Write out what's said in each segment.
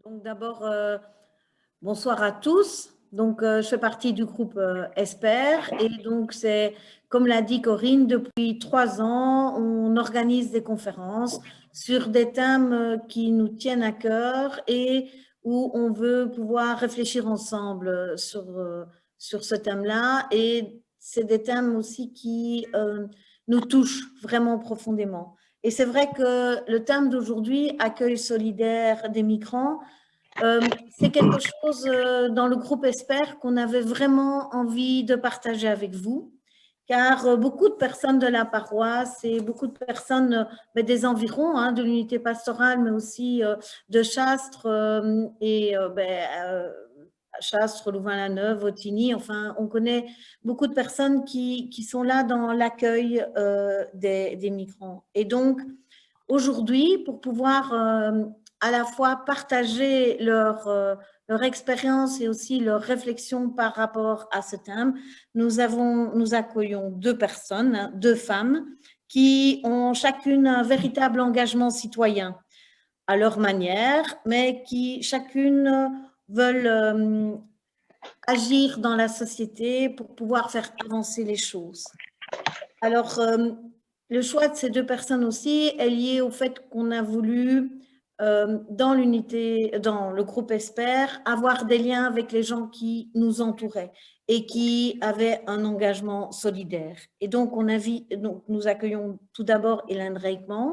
Donc d'abord, bonsoir à tous. Donc, je fais partie du groupe Esper et donc c'est, comme l'a dit Corinne, depuis 3 ans, on organise des conférences sur des thèmes qui nous tiennent à cœur et où on veut pouvoir réfléchir ensemble sur ce thème-là. Et c'est des thèmes aussi qui nous touchent vraiment profondément. Et c'est vrai que le thème d'aujourd'hui, accueil solidaire des migrants, c'est quelque chose dans le groupe Esper qu'on avait vraiment envie de partager avec vous, car beaucoup de personnes de la paroisse et beaucoup de personnes des environs, hein, de l'unité pastorale, mais aussi de Chastres Chastres, Louvain-la-Neuve, Ottigny, enfin, on connaît beaucoup de personnes qui sont là dans l'accueil des migrants. Et donc, aujourd'hui, pour pouvoir à la fois partager leur expérience et aussi leur réflexion par rapport à ce thème, nous accueillons 2 personnes, hein, 2 femmes, qui ont chacune un véritable engagement citoyen à leur manière, mais qui chacune veulent agir dans la société pour pouvoir faire avancer les choses. Alors, le choix de ces 2 personnes aussi est lié au fait qu'on a voulu, dans le groupe Esper, avoir des liens avec les gens qui nous entouraient et qui avaient un engagement solidaire. Et donc, nous accueillons tout d'abord Hélène Reikmans,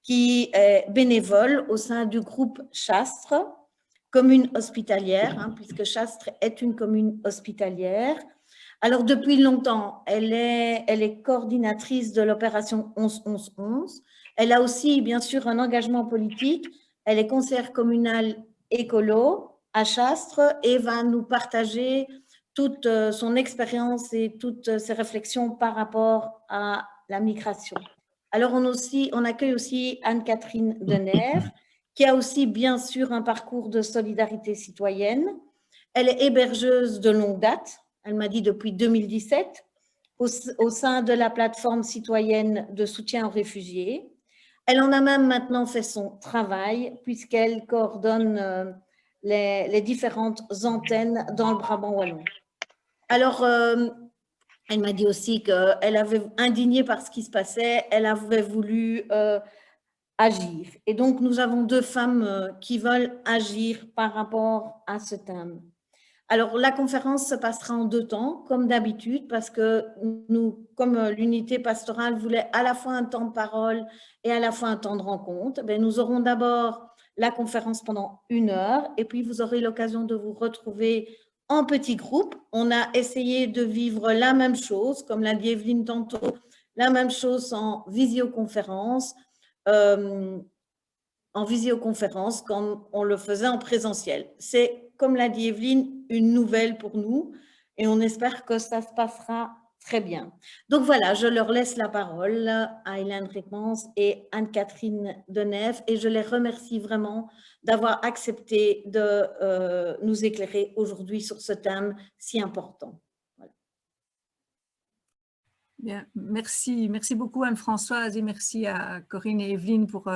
qui est bénévole au sein du groupe Chastres, commune hospitalière, hein, puisque Chastres est une commune hospitalière. Alors, depuis longtemps, elle est coordinatrice de l'opération 11-11-11. Elle a aussi, bien sûr, un engagement politique. Elle est conseillère communale écolo à Chastres et va nous partager toute son expérience et toutes ses réflexions par rapport à la migration. Alors, on accueille aussi Anne-Catherine Denève, qui a aussi, bien sûr, un parcours de solidarité citoyenne. Elle est hébergeuse de longue date, elle m'a dit depuis 2017, au sein de la plateforme citoyenne de soutien aux réfugiés. Elle en a même maintenant fait son travail, puisqu'elle coordonne les différentes antennes dans le Brabant wallon. Alors, elle m'a dit aussi qu'elle avait, indignée par ce qui se passait, elle avait voulu agir. Et donc, nous avons 2 femmes qui veulent agir par rapport à ce thème. Alors, la conférence se passera en 2 temps, comme d'habitude, parce que nous, comme l'unité pastorale voulait à la fois un temps de parole et à la fois un temps de rencontre, nous aurons d'abord la conférence pendant 1 heure et puis vous aurez l'occasion de vous retrouver en petits groupes. On a essayé de vivre la même chose, comme l'a dit Evelyne tantôt, la même chose en visioconférence comme on le faisait en présentiel. C'est, comme l'a dit Evelyne, une nouvelle pour nous et on espère que ça se passera très bien. Donc voilà, je leur laisse la parole à Hélène Reikmans et Anne-Catherine Denève et je les remercie vraiment d'avoir accepté de nous éclairer aujourd'hui sur ce thème si important. Bien, merci beaucoup Anne-Françoise et merci à Corinne et Evelyne pour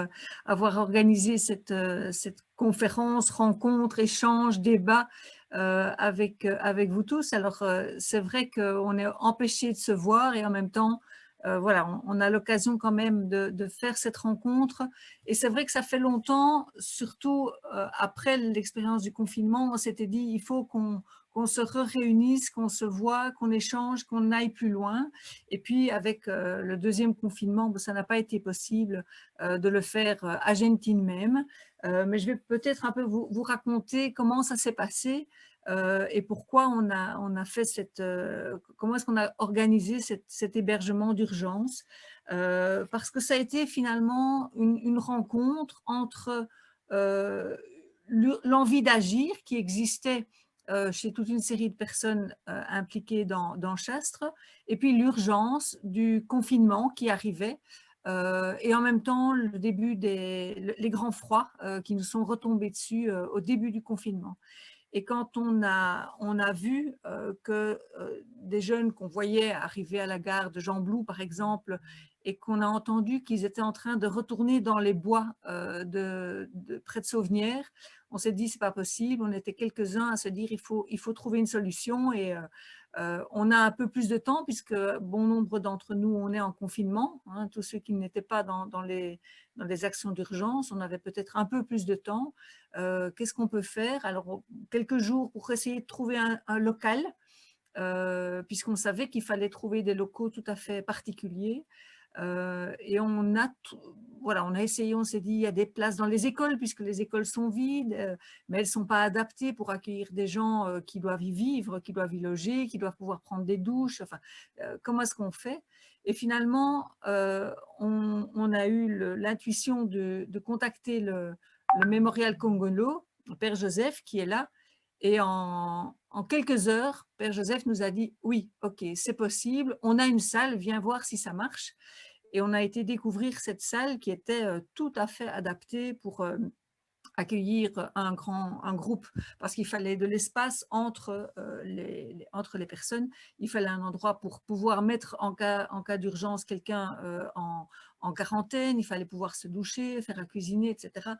avoir organisé cette conférence, rencontre, échange, débat avec vous tous. Alors, c'est vrai qu'on est empêchés de se voir et en même temps, voilà, on a l'occasion quand même de faire cette rencontre. Et c'est vrai que ça fait longtemps, surtout après l'expérience du confinement, on s'était dit il faut qu'on se réunisse, qu'on se voit, qu'on échange, qu'on aille plus loin. Et puis, avec le 2e confinement, ça n'a pas été possible de le faire à Argentine même. Mais je vais peut-être un peu vous raconter comment ça s'est passé et pourquoi on a fait comment est-ce qu'on a organisé cet hébergement d'urgence. Parce que ça a été finalement une rencontre entre l'envie d'agir qui existait chez toute une série de personnes impliquées dans Chastres, et puis l'urgence du confinement qui arrivait, et en même temps le début les grands froids qui nous sont retombés dessus au début du confinement. Et quand on a vu que des jeunes qu'on voyait arriver à la gare de Gembloux, par exemple, et qu'on a entendu qu'ils étaient en train de retourner dans les bois près de Sauvenières. On s'est dit, c'est pas possible. On était quelques-uns à se dire, il faut trouver une solution et on a un peu plus de temps puisque bon nombre d'entre nous, on est en confinement. Hein, tous ceux qui n'étaient pas dans les actions d'urgence, on avait peut-être un peu plus de temps. Qu'est-ce qu'on peut faire? Alors, quelques jours pour essayer de trouver un local, puisqu'on savait qu'il fallait trouver des locaux tout à fait particuliers. Et on a essayé, on s'est dit, il y a des places dans les écoles, puisque les écoles sont vides, mais elles ne sont pas adaptées pour accueillir des gens qui doivent y vivre, qui doivent y loger, qui doivent pouvoir prendre des douches. Enfin, comment est-ce qu'on fait? Et finalement, on a eu l'intuition de contacter le Mémorial Congolo, le Père Joseph, qui est là. Et en quelques heures, Père Joseph nous a dit, oui, ok, c'est possible, on a une salle, viens voir si ça marche. Et on a été découvrir cette salle qui était tout à fait adaptée pour accueillir un groupe, parce qu'il fallait de l'espace entre les personnes. Il fallait un endroit pour pouvoir mettre en cas d'urgence quelqu'un en quarantaine, il fallait pouvoir se doucher, faire à cuisiner, etc.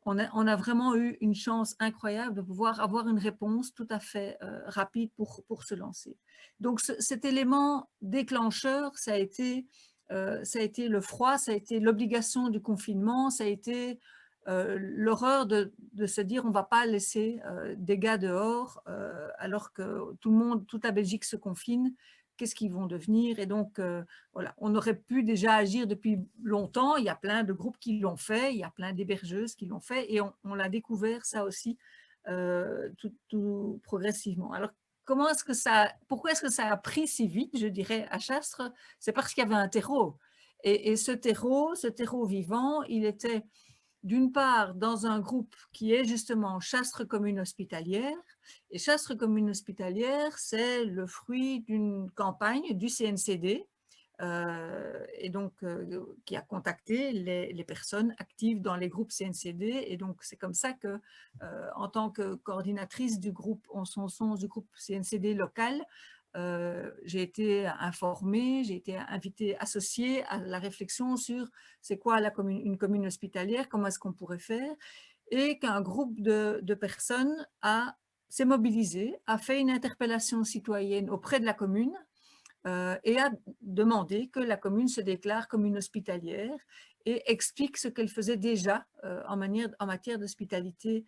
On a vraiment eu une chance incroyable de pouvoir avoir une réponse tout à fait rapide pour se lancer. Donc cet élément déclencheur, ça a été le froid, ça a été l'obligation du confinement, ça a été l'horreur de se dire on ne va pas laisser des gars dehors alors que toute la Belgique se confine. Qu'est-ce qu'ils vont devenir? Et donc, voilà, on aurait pu déjà agir depuis longtemps. Il y a plein de groupes qui l'ont fait, il y a plein d'hébergeuses qui l'ont fait, et on l'a découvert, ça aussi, tout progressivement. Alors, pourquoi est-ce que ça a pris si vite, je dirais, à Chastres? C'est parce qu'il y avait un terreau. Et ce terreau vivant, il était d'une part dans un groupe qui est justement Chastres Commune Hospitalière. Et Chastres Commune Hospitalière, c'est le fruit d'une campagne du CNCD, et donc qui a contacté les personnes actives dans les groupes CNCD. Et donc c'est comme ça que, en tant que coordinatrice du groupe en son sens du groupe CNCD local, j'ai été informée, j'ai été invitée, associée à la réflexion sur c'est quoi une commune hospitalière, comment est-ce qu'on pourrait faire, et qu'un groupe de personnes s'est mobilisé, a fait une interpellation citoyenne auprès de la commune et a demandé que la commune se déclare commune hospitalière et explique ce qu'elle faisait déjà en matière d'hospitalité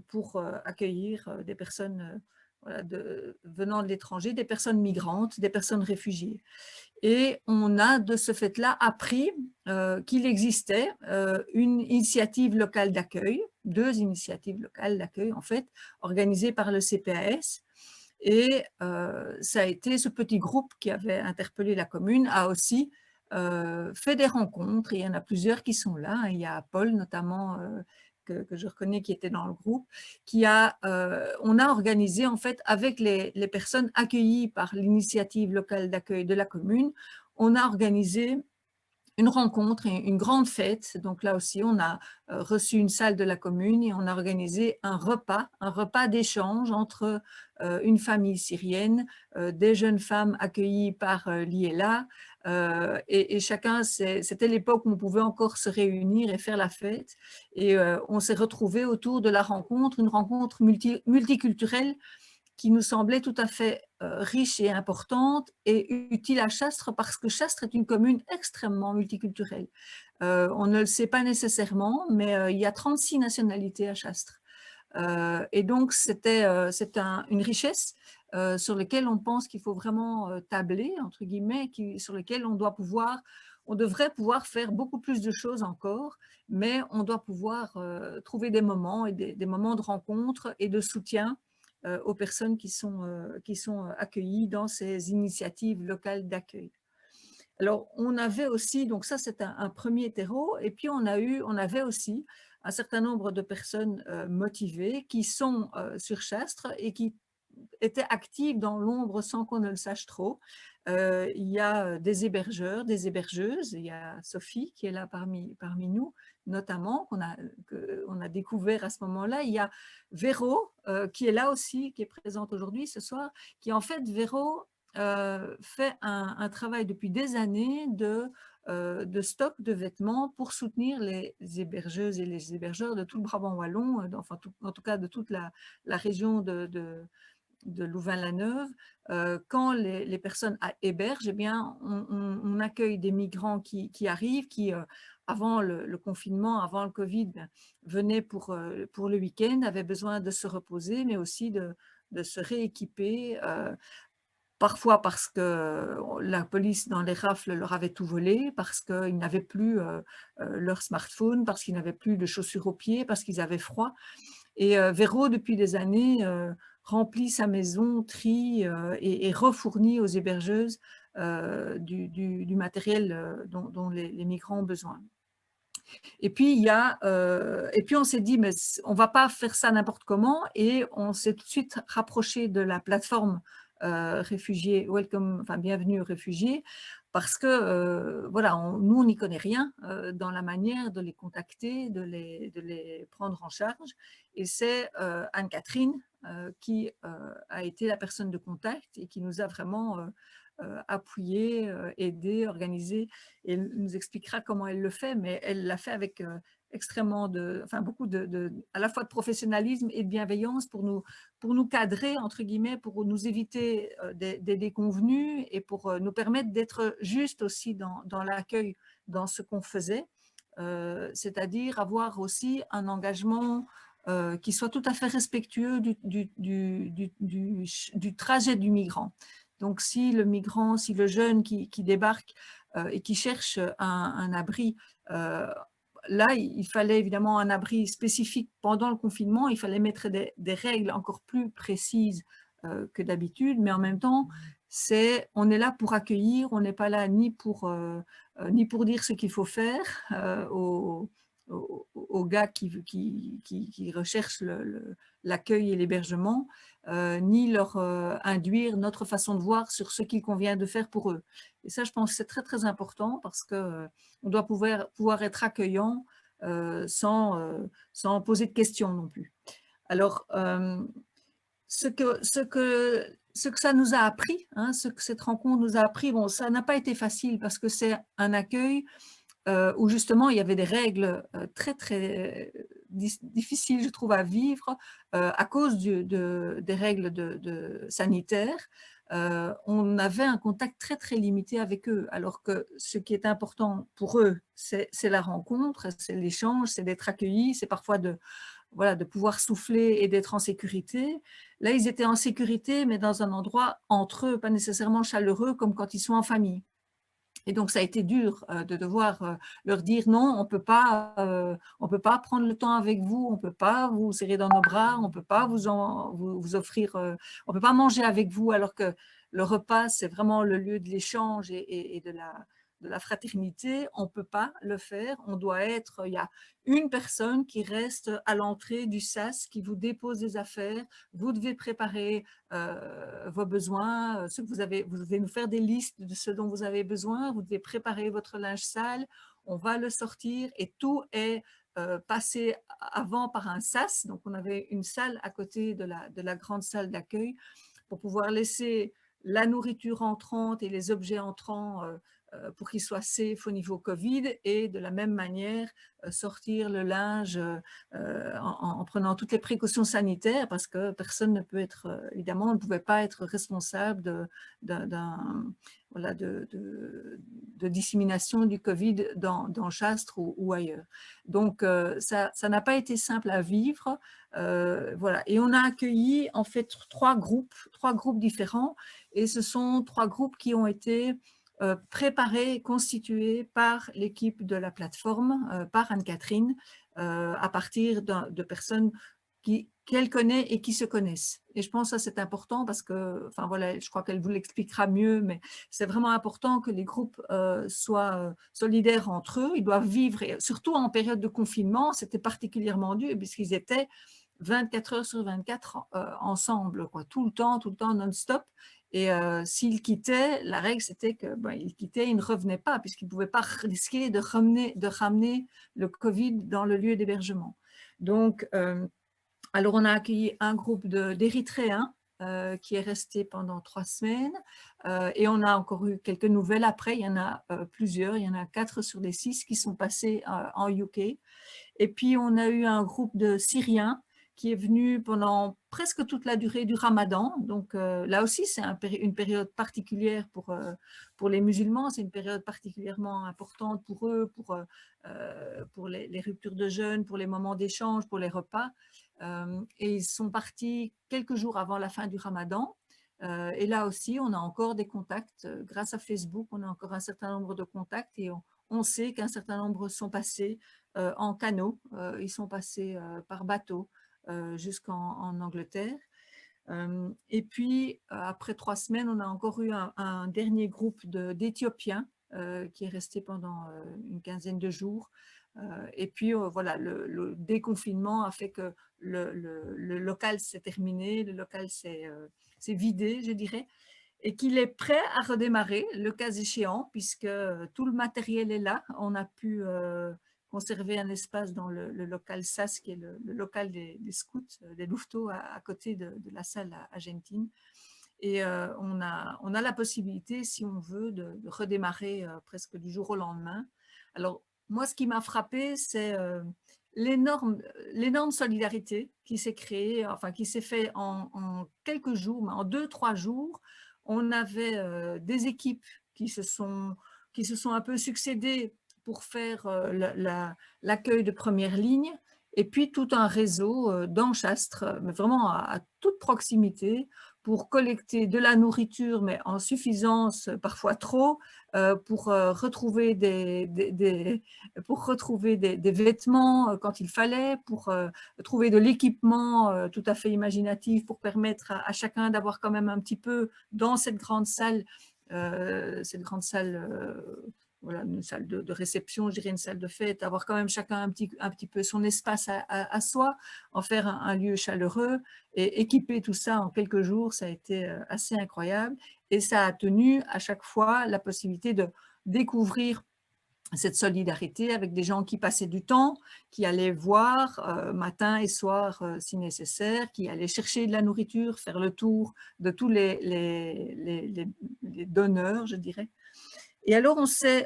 pour accueillir des personnes venant de l'étranger, des personnes migrantes, des personnes réfugiées. Et on a de ce fait-là appris qu'il existait une initiative locale d'accueil, 2 initiatives locales d'accueil en fait, organisées par le CPAS. Et ça a été ce petit groupe qui avait interpellé la commune, a aussi fait des rencontres. Et il y en a plusieurs qui sont là. Il y a Paul notamment, que je reconnais, qui était dans le groupe, on a organisé en fait avec les personnes accueillies par l'initiative locale d'accueil de la commune, on a organisé une rencontre, une grande fête. Donc là aussi, on a reçu une salle de la commune et on a organisé un repas d'échange entre une famille syrienne, des jeunes femmes accueillies par l'IELA, et chacun, c'était l'époque où on pouvait encore se réunir et faire la fête. Et on s'est retrouvés autour de la rencontre, une rencontre multiculturelle qui nous semblait tout à fait riche et importante et utile à Chastres, parce que Chastres est une commune extrêmement multiculturelle. On ne le sait pas nécessairement, mais il y a 36 nationalités à Chastres. Et donc, c'est une richesse sur laquelle on pense qu'il faut vraiment tabler, entre guillemets, sur laquelle on devrait pouvoir faire beaucoup plus de choses encore, mais on doit pouvoir trouver des moments, et des moments de rencontre et de soutien aux personnes qui sont accueillies dans ces initiatives locales d'accueil. Alors, on avait aussi, donc ça c'est un premier terreau, et puis on avait aussi un certain nombre de personnes motivées qui sont sur Chastres et qui étaient actives dans l'ombre sans qu'on ne le sache trop. Il y a des hébergeurs, des hébergeuses, il y a Sophie qui est là parmi nous, notamment, qu'on a découvert à ce moment-là. Il y a Véro qui est là aussi, qui est présente aujourd'hui, ce soir, qui en fait, Véro fait un travail depuis des années de de stock de vêtements pour soutenir les hébergeuses et les hébergeurs de tout le Brabant wallon, enfin en tout cas de toute la région de Louvain-la-Neuve. Quand les personnes hébergent, eh bien, on accueille des migrants qui arrivent, qui avant le confinement, avant le Covid, venaient pour le week-end, avaient besoin de se reposer, mais aussi de se rééquiper, parfois parce que la police dans les rafles leur avait tout volé, parce qu'ils n'avaient plus leur smartphone, parce qu'ils n'avaient plus de chaussures aux pieds, parce qu'ils avaient froid. Et Véro, depuis des années, remplit sa maison, trie et refournit aux hébergeuses du matériel dont les migrants ont besoin. Et puis, on s'est dit, mais on ne va pas faire ça n'importe comment, et on s'est tout de suite rapproché de la plateforme réfugiés, enfin bienvenue aux réfugiés, parce que voilà, nous, on n'y connaît rien dans la manière de les contacter, de les prendre en charge. Et c'est Anne-Catherine qui a été la personne de contact et qui nous a vraiment appuyé, aidé, organisé. Et elle nous expliquera comment elle le fait, mais elle l'a fait avec extrêmement beaucoup à la fois de professionnalisme et de bienveillance pour nous cadrer, entre guillemets, pour nous éviter des déconvenues et pour nous permettre d'être juste aussi dans l'accueil, dans ce qu'on faisait, c'est-à-dire avoir aussi un engagement qui soit tout à fait respectueux du trajet du migrant. Donc, si le jeune qui débarque et qui cherche un abri, là, il fallait évidemment un abri spécifique pendant le confinement. Il fallait mettre des règles encore plus précises que d'habitude, mais en même temps, on est là pour accueillir, on n'est pas là ni pour dire ce qu'il faut faire aux gars qui recherchent l'accueil et l'hébergement, ni leur induire notre façon de voir sur ce qu'il convient de faire pour eux. Et ça, je pense que c'est très, très important parce qu'on doit pouvoir être accueillant sans poser de questions non plus. Alors, ce que ça nous a appris, ce que cette rencontre nous a appris, bon, ça n'a pas été facile parce que c'est un accueil où justement il y avait des règles très très difficiles, je trouve, à vivre à cause des règles sanitaires. On avait un contact très très limité avec eux, alors que ce qui est important pour eux, c'est la rencontre, c'est l'échange, c'est d'être accueillis, c'est parfois de pouvoir souffler et d'être en sécurité. Là, ils étaient en sécurité, mais dans un endroit entre eux, pas nécessairement chaleureux comme quand ils sont en famille. Et donc, ça a été dur de devoir leur dire non, on peut pas prendre le temps avec vous, on peut pas vous serrer dans nos bras, on peut pas vous offrir, on peut pas manger avec vous, alors que le repas, c'est vraiment le lieu de l'échange et de la fraternité. On peut pas le faire. Il y a une personne qui reste à l'entrée du sas, qui vous dépose des affaires. Vous devez préparer vos besoins, ce que vous devez nous faire des listes de ce dont vous avez besoin, vous devez préparer votre linge sale, on va le sortir et tout est passé avant par un sas. Donc on avait une salle à côté de la grande salle d'accueil pour pouvoir laisser la nourriture entrante et les objets entrants pour qu'ils soient safe au niveau Covid, et de la même manière sortir le linge en prenant toutes les précautions sanitaires, parce que personne ne peut être, évidemment, on ne pouvait pas être responsable de dissémination du Covid dans Chastres ou ailleurs. Donc, ça n'a pas été simple à vivre. Voilà. Et on a accueilli en fait trois groupes différents, et ce sont trois groupes qui ont été préparés, constitués par l'équipe de la plateforme, par Anne-Catherine, à partir de personnes qu'elle connaît et qui se connaissent. Et je pense que ça, c'est important parce que, enfin voilà, je crois qu'elle vous l'expliquera mieux, mais c'est vraiment important que les groupes soient solidaires entre eux. Ils doivent vivre, et surtout en période de confinement, c'était particulièrement dur puisqu'ils étaient 24 heures sur 24 ensemble, quoi, tout le temps, non-stop. Et s'ils quittaient, la règle c'était qu'ils quittaient, ils ne revenaient pas, puisqu'ils ne pouvaient pas risquer de ramener le Covid dans le lieu d'hébergement. Donc, alors on a accueilli un groupe d'Érythréens qui est resté pendant 3 semaines. Et on a encore eu quelques nouvelles après. Il y en a plusieurs, il y en a 4 sur les 6 qui sont passés en UK. Et puis, on a eu un groupe de Syriens qui est venu pendant presque toute la durée du Ramadan. Donc, là aussi, c'est une période particulière pour les musulmans. C'est une période particulièrement importante pour eux, pour les ruptures de jeûne, pour les moments d'échange, pour les repas. Et ils sont partis quelques jours avant la fin du Ramadan. Et là aussi, on a encore des contacts. Grâce à Facebook, on a encore un certain nombre de contacts et on sait qu'un certain nombre sont passés en canot. Ils sont passés par bateau jusqu'en Angleterre. Et puis, après 3 semaines, on a encore eu un dernier groupe d'Éthiopiens qui est resté pendant une quinzaine de jours. Et puis, voilà, le déconfinement a fait que le local s'est terminé, le local s'est vidé, je dirais, et qu'il est prêt à redémarrer, le cas échéant, puisque tout le matériel est là. On a pu conserver un espace dans le local SAS, qui est le local des scouts, des louveteaux, à côté de la salle à Gentine. Et on a la possibilité, si on veut, de redémarrer presque du jour au lendemain. Alors, moi, ce qui m'a frappé, c'est l'énorme solidarité qui s'est créée, enfin, qui s'est fait en quelques jours, mais en 2-3 jours. On avait des équipes qui se sont un peu succédées pour faire l'accueil de première ligne, et puis tout un réseau dans Chastres, mais vraiment à toute proximité, pour collecter de la nourriture, mais en suffisance, parfois trop, pour retrouver des vêtements quand il fallait, pour trouver de l'équipement tout à fait imaginatif pour permettre à chacun d'avoir quand même un petit peu dans cette grande salle, voilà, une salle de réception, je dirais une salle de fête, avoir quand même chacun un petit peu son espace à soi, en faire un lieu chaleureux et équiper tout ça en quelques jours, ça a été assez incroyable. Et ça a tenu à chaque fois la possibilité de découvrir cette solidarité avec des gens qui passaient du temps, qui allaient voir matin et soir si nécessaire, qui allaient chercher de la nourriture, faire le tour de tous les donneurs, je dirais. Et alors, ce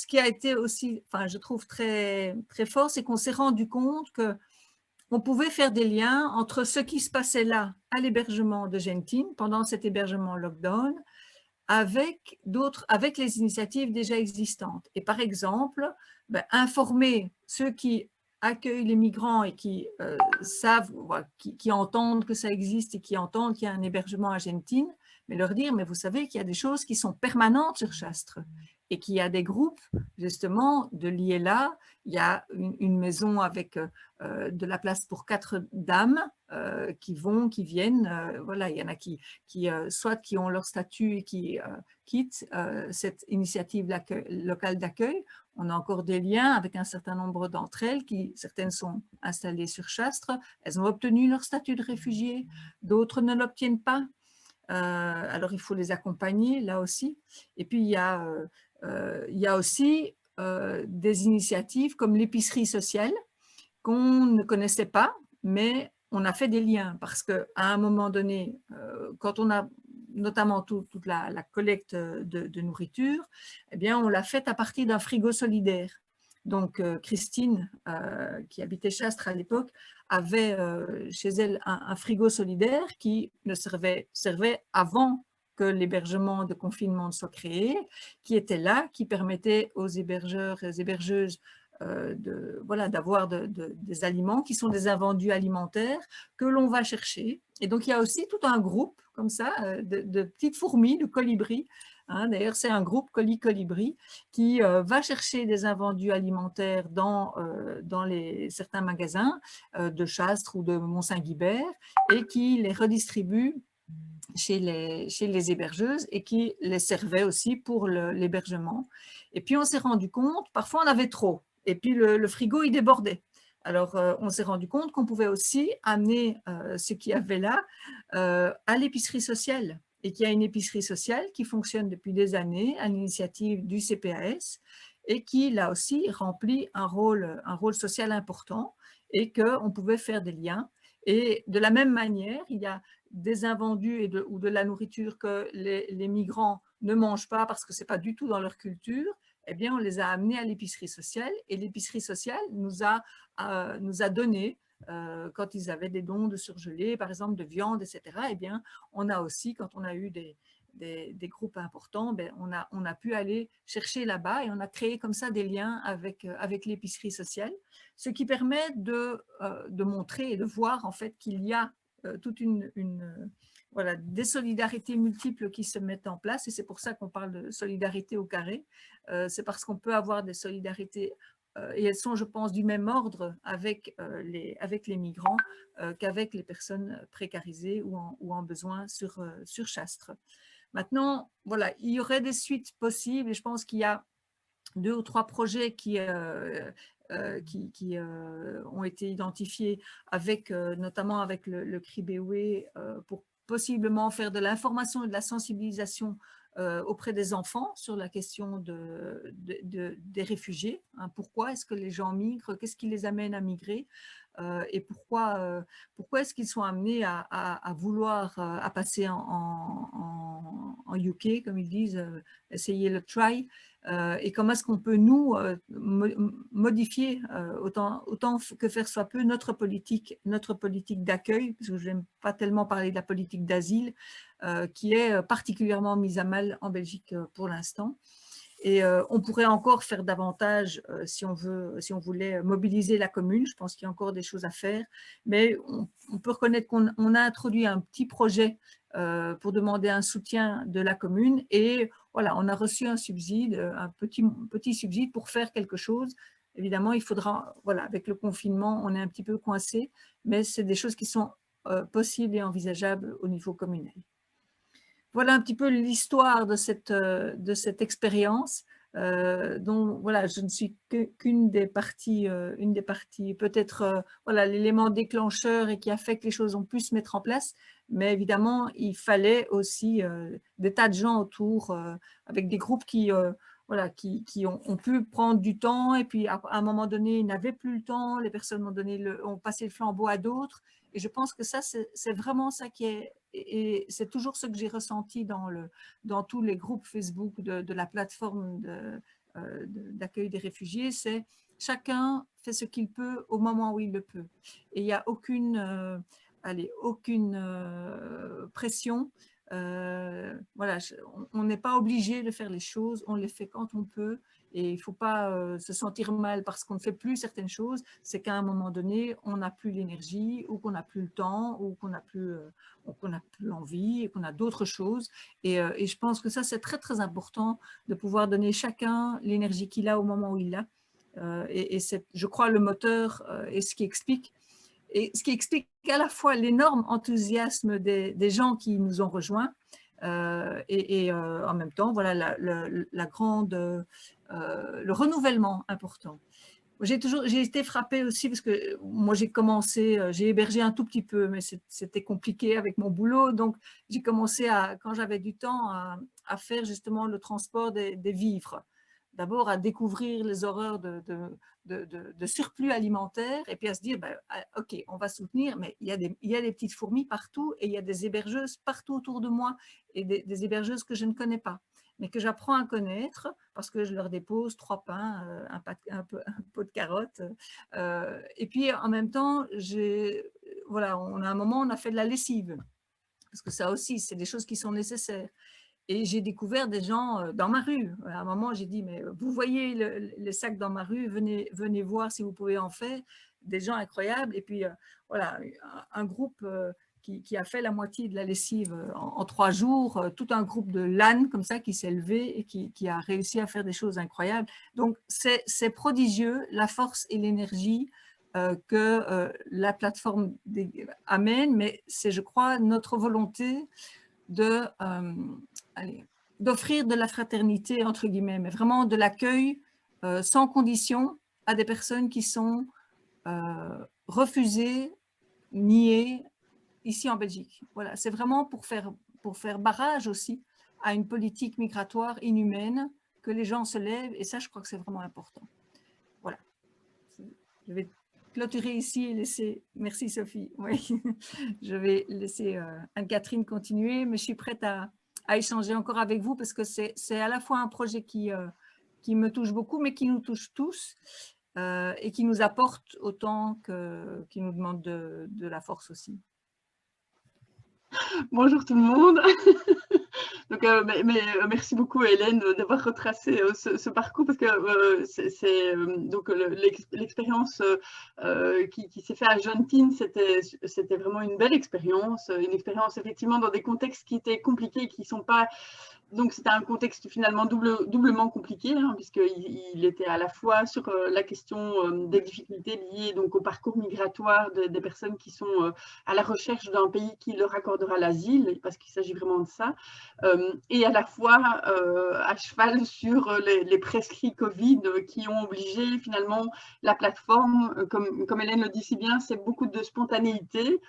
qui a été aussi, enfin, je trouve très, très fort, c'est qu'on s'est rendu compte qu'on pouvait faire des liens entre ce qui se passait là, à l'hébergement de Gentine, pendant cet hébergement lockdown, avec les initiatives déjà existantes. Et par exemple, informer ceux qui accueillent les migrants et qui savent, qui entendent que ça existe et qui entendent qu'il y a un hébergement à Gentine, mais leur dire, mais vous savez qu'il y a des choses qui sont permanentes sur Chastres et qu'il y a des groupes justement de Liella. Il y a une maison avec de la place pour 4 dames qui viennent. Voilà, il y en a qui soit qui ont leur statut et qui quittent cette initiative locale d'accueil. On a encore des liens avec un certain nombre d'entre elles, certaines sont installées sur Chastres, elles ont obtenu leur statut de réfugié, d'autres ne l'obtiennent pas. Alors, il faut les accompagner là aussi. Et puis, il y a aussi des initiatives comme l'épicerie sociale qu'on ne connaissait pas, mais on a fait des liens parce qu'à un moment donné, quand on a notamment toute la collecte de nourriture, eh bien, on l'a faite à partir d'un frigo solidaire. Donc, Christine, qui habitait Chastres à l'époque, avait chez elle un frigo solidaire qui servait avant que l'hébergement de confinement soit créé, qui était là, qui permettait aux hébergeurs et aux hébergeuses d'avoir des aliments qui sont des invendus alimentaires que l'on va chercher. Et donc, il y a aussi tout un groupe comme ça de petites fourmis, de colibris. D'ailleurs, c'est un groupe Colibri qui va chercher des invendus alimentaires dans certains magasins de Chastres ou de Mont-Saint-Guibert et qui les redistribue chez les hébergeuses et qui les servait aussi pour l'hébergement. Et puis, on s'est rendu compte, parfois on avait trop, et puis le frigo, il débordait. Alors, on s'est rendu compte qu'on pouvait aussi amener ce qu'il y avait là à l'épicerie sociale, et qu'il y a une épicerie sociale qui fonctionne depuis des années à l'initiative du CPAS et qui, là aussi, remplit un rôle social important et qu'on pouvait faire des liens. Et de la même manière, il y a des invendus ou de la nourriture que les migrants ne mangent pas parce que ce n'est pas du tout dans leur culture. Eh bien, on les a amenés à l'épicerie sociale et l'épicerie sociale nous a donné, quand ils avaient des dons de surgelés, par exemple de viande, etc., eh bien, on a aussi, quand on a eu des groupes importants, ben, on a pu aller chercher là-bas et on a créé comme ça des liens avec l'épicerie sociale, ce qui permet de montrer et de voir en fait qu'il y a toute voilà, des solidarités multiples qui se mettent en place, et c'est pour ça qu'on parle de solidarité au carré. C'est parce qu'on peut avoir des solidarités et elles sont, je pense, du même ordre avec les migrants qu'avec les personnes précarisées ou en besoin sur Chastre. Maintenant, voilà, il y aurait des suites possibles et je pense qu'il y a 2 ou 3 projets qui ont été identifiés notamment avec le CRIBEWE pour possiblement faire de l'information et de la sensibilisation auprès des enfants sur la question des réfugiés. Hein, pourquoi est-ce que les gens migrent? Qu'est-ce qui les amène à migrer? Et pourquoi est-ce qu'ils sont amenés à vouloir à passer en UK, comme ils disent, essayer le try, et comment est-ce qu'on peut nous modifier autant que faire soit peu notre politique d'accueil, parce que je n'aime pas tellement parler de la politique d'asile, qui est particulièrement mise à mal en Belgique pour l'instant. Et on pourrait encore faire davantage si on voulait mobiliser la commune. Je pense qu'il y a encore des choses à faire, mais on peut reconnaître qu'on a introduit un petit projet pour demander un soutien de la commune et voilà, on a reçu un subside, un petit subside pour faire quelque chose. Évidemment, il faudra, voilà, avec le confinement, on est un petit peu coincé, mais c'est des choses qui sont possibles et envisageables au niveau communal. Voilà un petit peu l'histoire de cette expérience, dont voilà, je ne suis qu'une des parties, peut-être voilà, l'élément déclencheur et qui a fait que les choses ont pu se mettre en place. Mais évidemment, il fallait aussi des tas de gens autour, avec des groupes voilà, qui ont pu prendre du temps. Et puis, à un moment donné, ils n'avaient plus le temps. Les personnes ont passé le flambeau à d'autres. Et je pense que ça, c'est vraiment ça qui est… Et c'est toujours ce que j'ai ressenti dans tous les groupes Facebook de la plateforme d'accueil des réfugiés, c'est chacun fait ce qu'il peut au moment où il le peut. Et il n'y a aucune pression. Voilà, on n'est pas obligé de faire les choses, on les fait quand on peut. Et il ne faut pas se sentir mal parce qu'on ne fait plus certaines choses. C'est qu'à un moment donné, on n'a plus l'énergie ou qu'on n'a plus le temps ou qu'on n'a plus l'envie et qu'on a d'autres choses. Et je pense que ça, c'est très, très important de pouvoir donner chacun l'énergie qu'il a au moment où il l'a. Et c'est, je crois, le moteur et ce qui explique à la fois l'énorme enthousiasme des gens qui nous ont rejoints et en même temps, voilà, le renouvellement important. J'ai été frappée aussi parce que moi j'ai hébergé un tout petit peu, mais c'était compliqué avec mon boulot, donc j'ai commencé quand j'avais du temps à faire justement le transport des vivres. D'abord à découvrir les horreurs de surplus alimentaire et puis à se dire, ben, ok, on va soutenir, mais il y a des petites fourmis partout et il y a des hébergeuses partout autour de moi et des hébergeuses que je ne connais pas, mais que j'apprends à connaître parce que je leur dépose 3 pains, un pot de carottes. Et puis, en même temps, voilà, à un moment, on a fait de la lessive, parce que ça aussi, c'est des choses qui sont nécessaires. Et j'ai découvert des gens dans ma rue. À un moment, j'ai dit, mais vous voyez les sacs dans ma rue, venez voir si vous pouvez en faire. Des gens incroyables. Et puis, voilà, un groupe qui a fait la moitié de la lessive en 3 jours, tout un groupe de LAN comme ça qui s'est levé et qui a réussi à faire des choses incroyables. Donc, c'est prodigieux la force et l'énergie que la plateforme amène, mais c'est, je crois, notre volonté d'offrir de la fraternité, entre guillemets, mais vraiment de l'accueil sans condition à des personnes qui sont refusées, niées ici en Belgique. Voilà, c'est vraiment pour faire barrage aussi à une politique migratoire inhumaine, que les gens se lèvent, et ça, je crois que c'est vraiment important. Voilà. Je vais clôturer ici et laisser… Merci Sophie. Oui, je vais laisser Anne-Catherine continuer, mais je suis prête à échanger encore avec vous parce que c'est à la fois un projet qui me touche beaucoup, mais qui nous touche tous et qui nous apporte autant qui nous demande de la force aussi. Bonjour tout le monde. Donc, merci beaucoup Hélène d'avoir retracé ce parcours parce que c'est donc l'expérience qui s'est faite à Jeune Teen, c'était vraiment une belle expérience, effectivement dans des contextes qui étaient compliqués, qui sont pas… Donc, c'était un contexte finalement doublement compliqué, hein, puisqu'il était à la fois sur la question des difficultés liées donc, au parcours migratoire des personnes qui sont à la recherche d'un pays qui leur accordera l'asile, parce qu'il s'agit vraiment de ça, et à la fois à cheval sur les prescrits Covid qui ont obligé finalement la plateforme, comme Hélène le dit si bien, c'est beaucoup de spontanéité.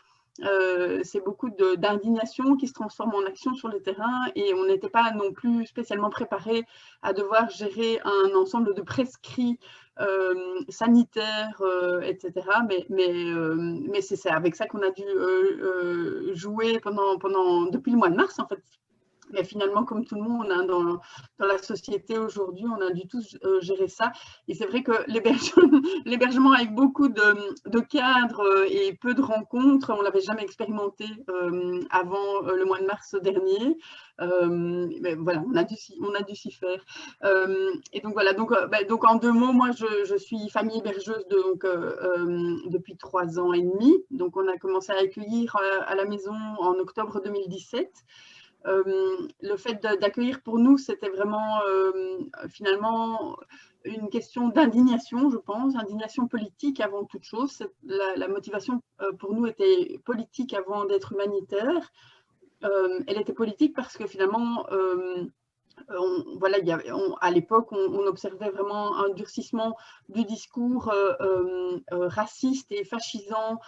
C'est beaucoup d'indignation qui se transforme en action sur le terrain et on n'était pas non plus spécialement préparé à devoir gérer un ensemble de prescrits sanitaires, etc. Mais c'est avec ça qu'on a dû jouer depuis le mois de mars en fait. Mais finalement, comme tout le monde hein, dans la société aujourd'hui, on a dû tous gérer ça. Et c'est vrai que l'hébergement avec beaucoup de cadres et peu de rencontres, on ne l'avait jamais expérimenté avant le mois de mars dernier. Mais voilà, on a dû s'y faire. Et donc voilà, donc en 2 mots, moi je suis famille hébergeuse depuis 3 ans et demi. Donc on a commencé à accueillir à la maison en octobre 2017. Le fait d'accueillir pour nous, c'était vraiment finalement une question d'indignation, je pense, indignation politique avant toute chose. La motivation pour nous était politique avant d'être humanitaire. Elle était politique parce que finalement, voilà, à l'époque, on observait vraiment un durcissement du discours raciste et fascisant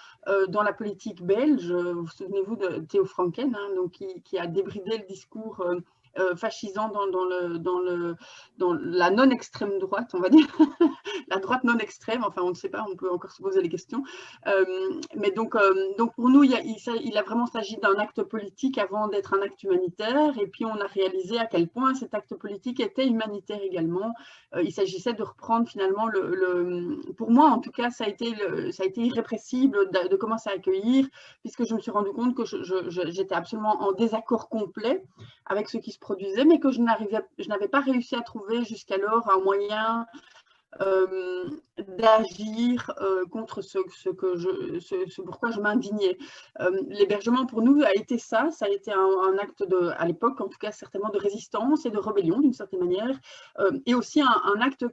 dans la politique belge. Vous souvenez-vous de Theo Franken, hein, donc, qui a débridé le discours fascisant dans la non-extrême droite, on va dire, la droite non-extrême, enfin on ne sait pas, on peut encore se poser les questions. Mais donc pour nous, il a vraiment s'agi d'un acte politique avant d'être un acte humanitaire, et puis on a réalisé à quel point cet acte politique était humanitaire également. Il s'agissait de reprendre finalement, pour moi en tout cas, ça a été irrépressible de commencer à accueillir, puisque je me suis rendu compte que j'étais absolument en désaccord complet avec ce qui se produisait, mais que je n'avais pas réussi à trouver jusqu'alors un moyen d'agir contre ce pourquoi je m'indignais. L'hébergement pour nous a été ça a été un acte à l'époque en tout cas certainement de résistance et de rébellion d'une certaine manière, et aussi un acte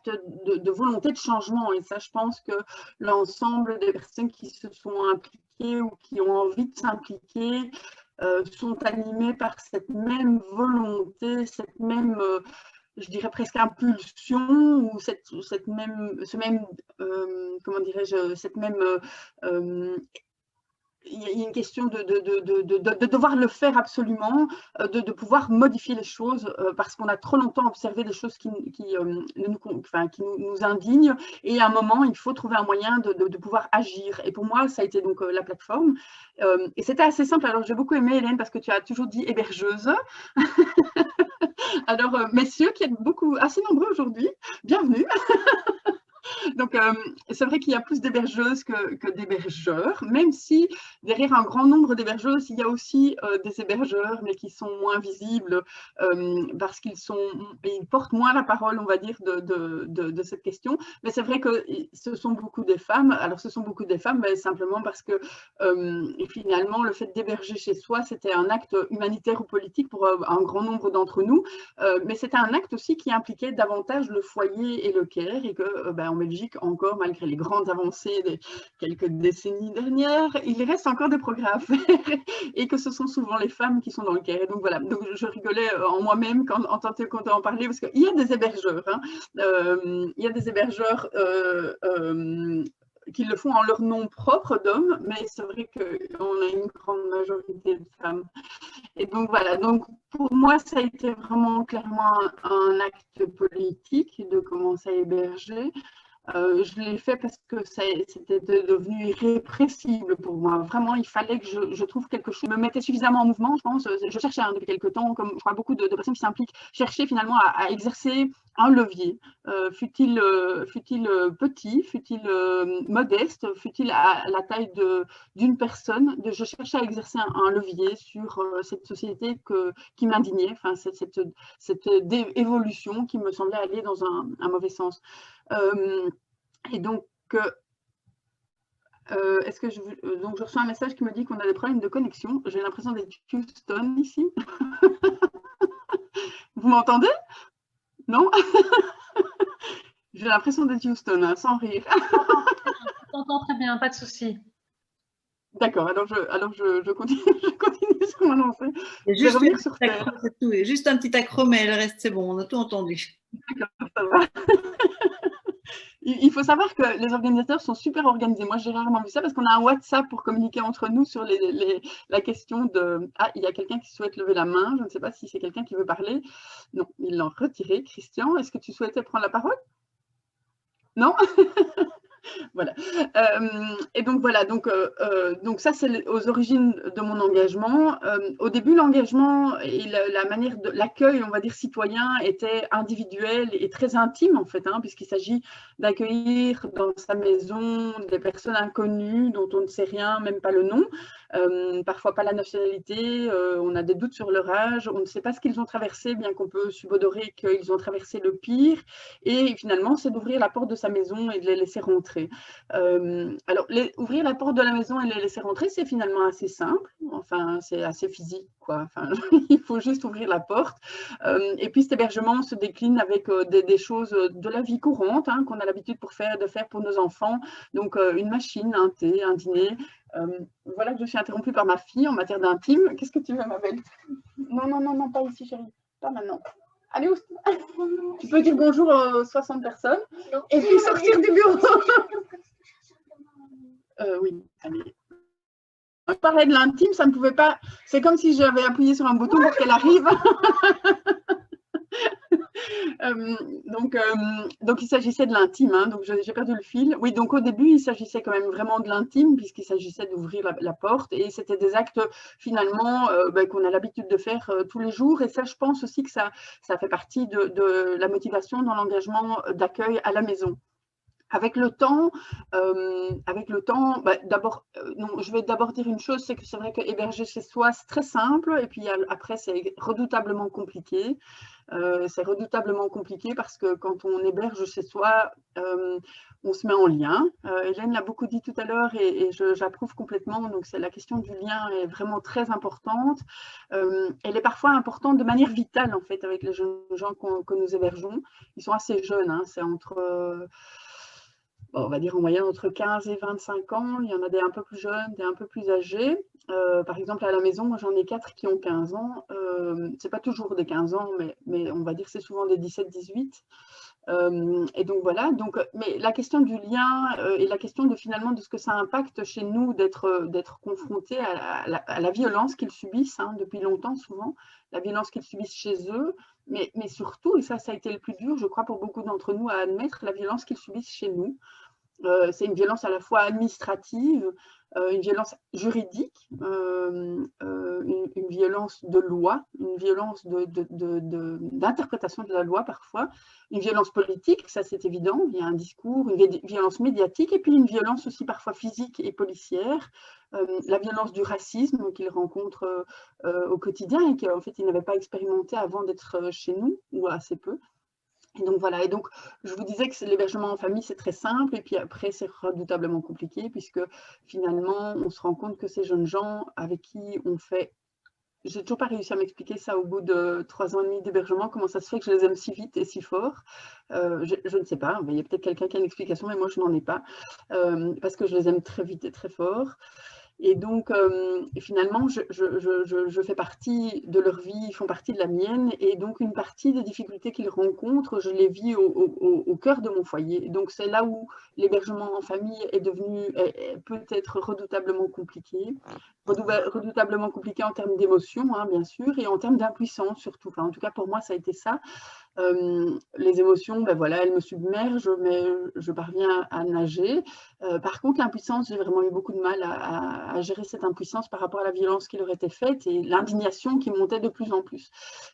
de volonté de changement, et ça je pense que l'ensemble des personnes qui se sont impliquées ou qui ont envie de s'impliquer sont animés par cette même volonté, cette même, je dirais presque impulsion, ou comment dirais-je, cette même… il y a une question de devoir le faire absolument, de pouvoir modifier les choses, parce qu'on a trop longtemps observé des choses qui nous indignent, et à un moment, il faut trouver un moyen de pouvoir agir. Et pour moi, ça a été donc la plateforme. Et c'était assez simple. Alors, j'ai beaucoup aimé, Hélène, parce que tu as toujours dit hébergeuse. Alors, messieurs, qui êtes assez nombreux aujourd'hui, bienvenue. Donc, c'est vrai qu'il y a plus d'hébergeuses que d'hébergeurs, même si derrière un grand nombre d'hébergeuses, il y a aussi des hébergeurs, mais qui sont moins visibles parce qu'ils portent moins la parole, on va dire, de cette question. Mais c'est vrai que ce sont beaucoup des femmes. Alors, ce sont beaucoup des femmes, mais simplement parce que finalement, le fait d'héberger chez soi, c'était un acte humanitaire ou politique pour un grand nombre d'entre nous. Mais c'était un acte aussi qui impliquait davantage le foyer et le care, et que en Belgique, encore, malgré les grandes avancées des quelques décennies dernières, il reste encore des progrès à faire, et que ce sont souvent les femmes qui sont dans le care. Et donc voilà, donc je rigolais en moi-même quand on en parlait, parce qu'il y a des hébergeurs, hein, il y a des hébergeurs qui le font en leur nom propre d'hommes, mais c'est vrai qu'on a une grande majorité de femmes. Et donc voilà, donc pour moi, ça a été vraiment clairement un acte politique de commencer à héberger. Je l'ai fait parce que c'était devenu irrépressible pour moi. Vraiment, il fallait que je trouve quelque chose. Je me mettais suffisamment en mouvement, je pense. Je cherchais depuis quelques temps, comme je crois beaucoup de personnes qui s'impliquent, chercher finalement à exercer un levier, fut-il petit, fut-il modeste, fut-il à la taille d'une personne. Je cherchais à exercer un levier sur cette société qui m'indignait, enfin, cette évolution qui me semblait aller dans un mauvais sens. Et donc, est-ce que donc je reçois un message qui me dit qu'on a des problèmes de connexion. J'ai l'impression d'être Houston ici. Vous m'entendez? Non? J'ai l'impression d'être Houston, hein, sans rire. Je t'entends très bien, pas de souci. D'accord, alors je continue ce qu'on m'a lancé. Juste un petit accro, mais le reste c'est bon, on a tout entendu. D'accord, ça va. Il faut savoir que les organisateurs sont super organisés. Moi, j'ai rarement vu ça parce qu'on a un WhatsApp pour communiquer entre nous sur la question de... Ah, il y a quelqu'un qui souhaite lever la main. Je ne sais pas si c'est quelqu'un qui veut parler. Non, il l'a retiré. Christian, est-ce que tu souhaitais prendre la parole? Non? Voilà. Et donc voilà, donc ça c'est aux origines de mon engagement. Au début, l'engagement et la manière de l'accueil, on va dire citoyen, était individuel et très intime en fait, hein, puisqu'il s'agit d'accueillir dans sa maison des personnes inconnues dont on ne sait rien, même pas le nom, parfois pas la nationalité, on a des doutes sur leur âge, on ne sait pas ce qu'ils ont traversé, bien qu'on peut subodorer qu'ils ont traversé le pire. Et finalement, c'est d'ouvrir la porte de sa maison et de les laisser rentrer. Alors, ouvrir la porte de la maison et les laisser rentrer, c'est finalement assez simple. Enfin, c'est assez physique, quoi. Enfin, il faut juste ouvrir la porte. Et puis, cet hébergement se décline avec des choses de la vie courante, hein, qu'on a l'habitude de faire pour nos enfants. Donc, une machine, un thé, un dîner. Voilà que je suis interrompue par ma fille en matière d'intime. Qu'est-ce que tu veux, ma belle? Non, pas ici, chérie. Pas maintenant. Allez, tu peux dire bonjour aux 60 personnes et puis sortir du bureau. Oui, allez. Je parlais de l'intime, ça ne pouvait pas. C'est comme si j'avais appuyé sur un bouton pour qu'elle arrive. Donc, il s'agissait de l'intime, hein, donc j'ai perdu le fil. Oui, donc au début, il s'agissait quand même vraiment de l'intime, puisqu'il s'agissait d'ouvrir la porte, et c'était des actes finalement qu'on a l'habitude de faire tous les jours, et ça, je pense aussi que ça fait partie de la motivation dans l'engagement d'accueil à la maison. Avec le temps, d'abord, je vais d'abord dire une chose, c'est que c'est vrai que héberger chez soi, c'est très simple, et puis après, c'est redoutablement compliqué. C'est redoutablement compliqué parce que quand on héberge chez soi, on se met en lien. Hélène l'a beaucoup dit tout à l'heure et j'approuve complètement. Donc, la question du lien est vraiment très importante. Elle est parfois importante de manière vitale, en fait, avec les jeunes gens que nous hébergeons. Ils sont assez jeunes, hein, c'est entre... on va dire en moyenne entre 15 et 25 ans. Il y en a des un peu plus jeunes, des un peu plus âgés. Par exemple, à la maison, moi j'en ai 4 qui ont 15 ans. Ce n'est pas toujours des 15 ans, mais on va dire que c'est souvent des 17-18. Et donc voilà, mais la question du lien et la question finalement de ce que ça impacte chez nous d'être confrontés à la violence qu'ils subissent, hein, depuis longtemps souvent, la violence qu'ils subissent chez eux, mais surtout, et ça a été le plus dur, je crois, pour beaucoup d'entre nous à admettre, la violence qu'ils subissent chez nous. C'est une violence à la fois administrative, une violence juridique, une violence de loi, une violence d'interprétation de la loi parfois, une violence politique, ça c'est évident, il y a un discours, une violence médiatique et puis une violence aussi parfois physique et policière, la violence du racisme qu'ils rencontrent au quotidien et qu'en fait ils n'avaient pas expérimenté avant d'être chez nous ou assez peu. Et donc voilà, et donc je vous disais que l'hébergement en famille c'est très simple et puis après c'est redoutablement compliqué puisque finalement on se rend compte que ces jeunes gens avec qui on fait, j'ai toujours pas réussi à m'expliquer ça au bout de 3 ans et demi d'hébergement, comment ça se fait que je les aime si vite et si fort, je ne sais pas, il y a peut-être quelqu'un qui a une explication mais moi je n'en ai pas, parce que je les aime très vite et très fort. Et donc, finalement, je fais partie de leur vie, ils font partie de la mienne. Et donc, une partie des difficultés qu'ils rencontrent, je les vis au cœur de mon foyer. Donc, c'est là où l'hébergement en famille est devenu peut-être redoutablement compliqué. Redoutablement compliqué en termes d'émotions, hein, bien sûr, et en termes d'impuissance surtout. Enfin, en tout cas, pour moi, ça a été ça. Les émotions, ben voilà, elles me submergent, mais je parviens à nager. Par contre, l'impuissance, j'ai vraiment eu beaucoup de mal à gérer cette impuissance par rapport à la violence qui leur était faite et l'indignation qui montait de plus en plus.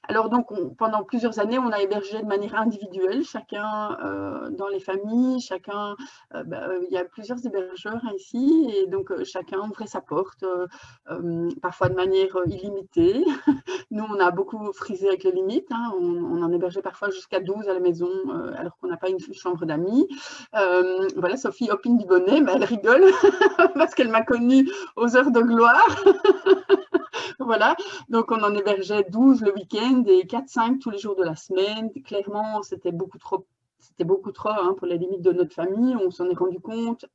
Alors donc, pendant plusieurs années, on a hébergé de manière individuelle, chacun dans les familles, chacun, il y a plusieurs hébergeurs ici, et donc chacun ouvrait sa porte, parfois de manière illimitée. Nous, on a beaucoup frisé avec les limites, hein. On en hébergeait parfois jusqu'à 12 à la maison, alors qu'on n'a pas une chambre d'amis. Voilà, Sophie opine du bonnet, mais elle rigole parce qu'elle m'a connue aux heures de gloire. Voilà, donc on en hébergeait 12 le week-end et 4-5 tous les jours de la semaine. Clairement, c'était beaucoup trop hein, pour les limites de notre famille. On s'en est rendu compte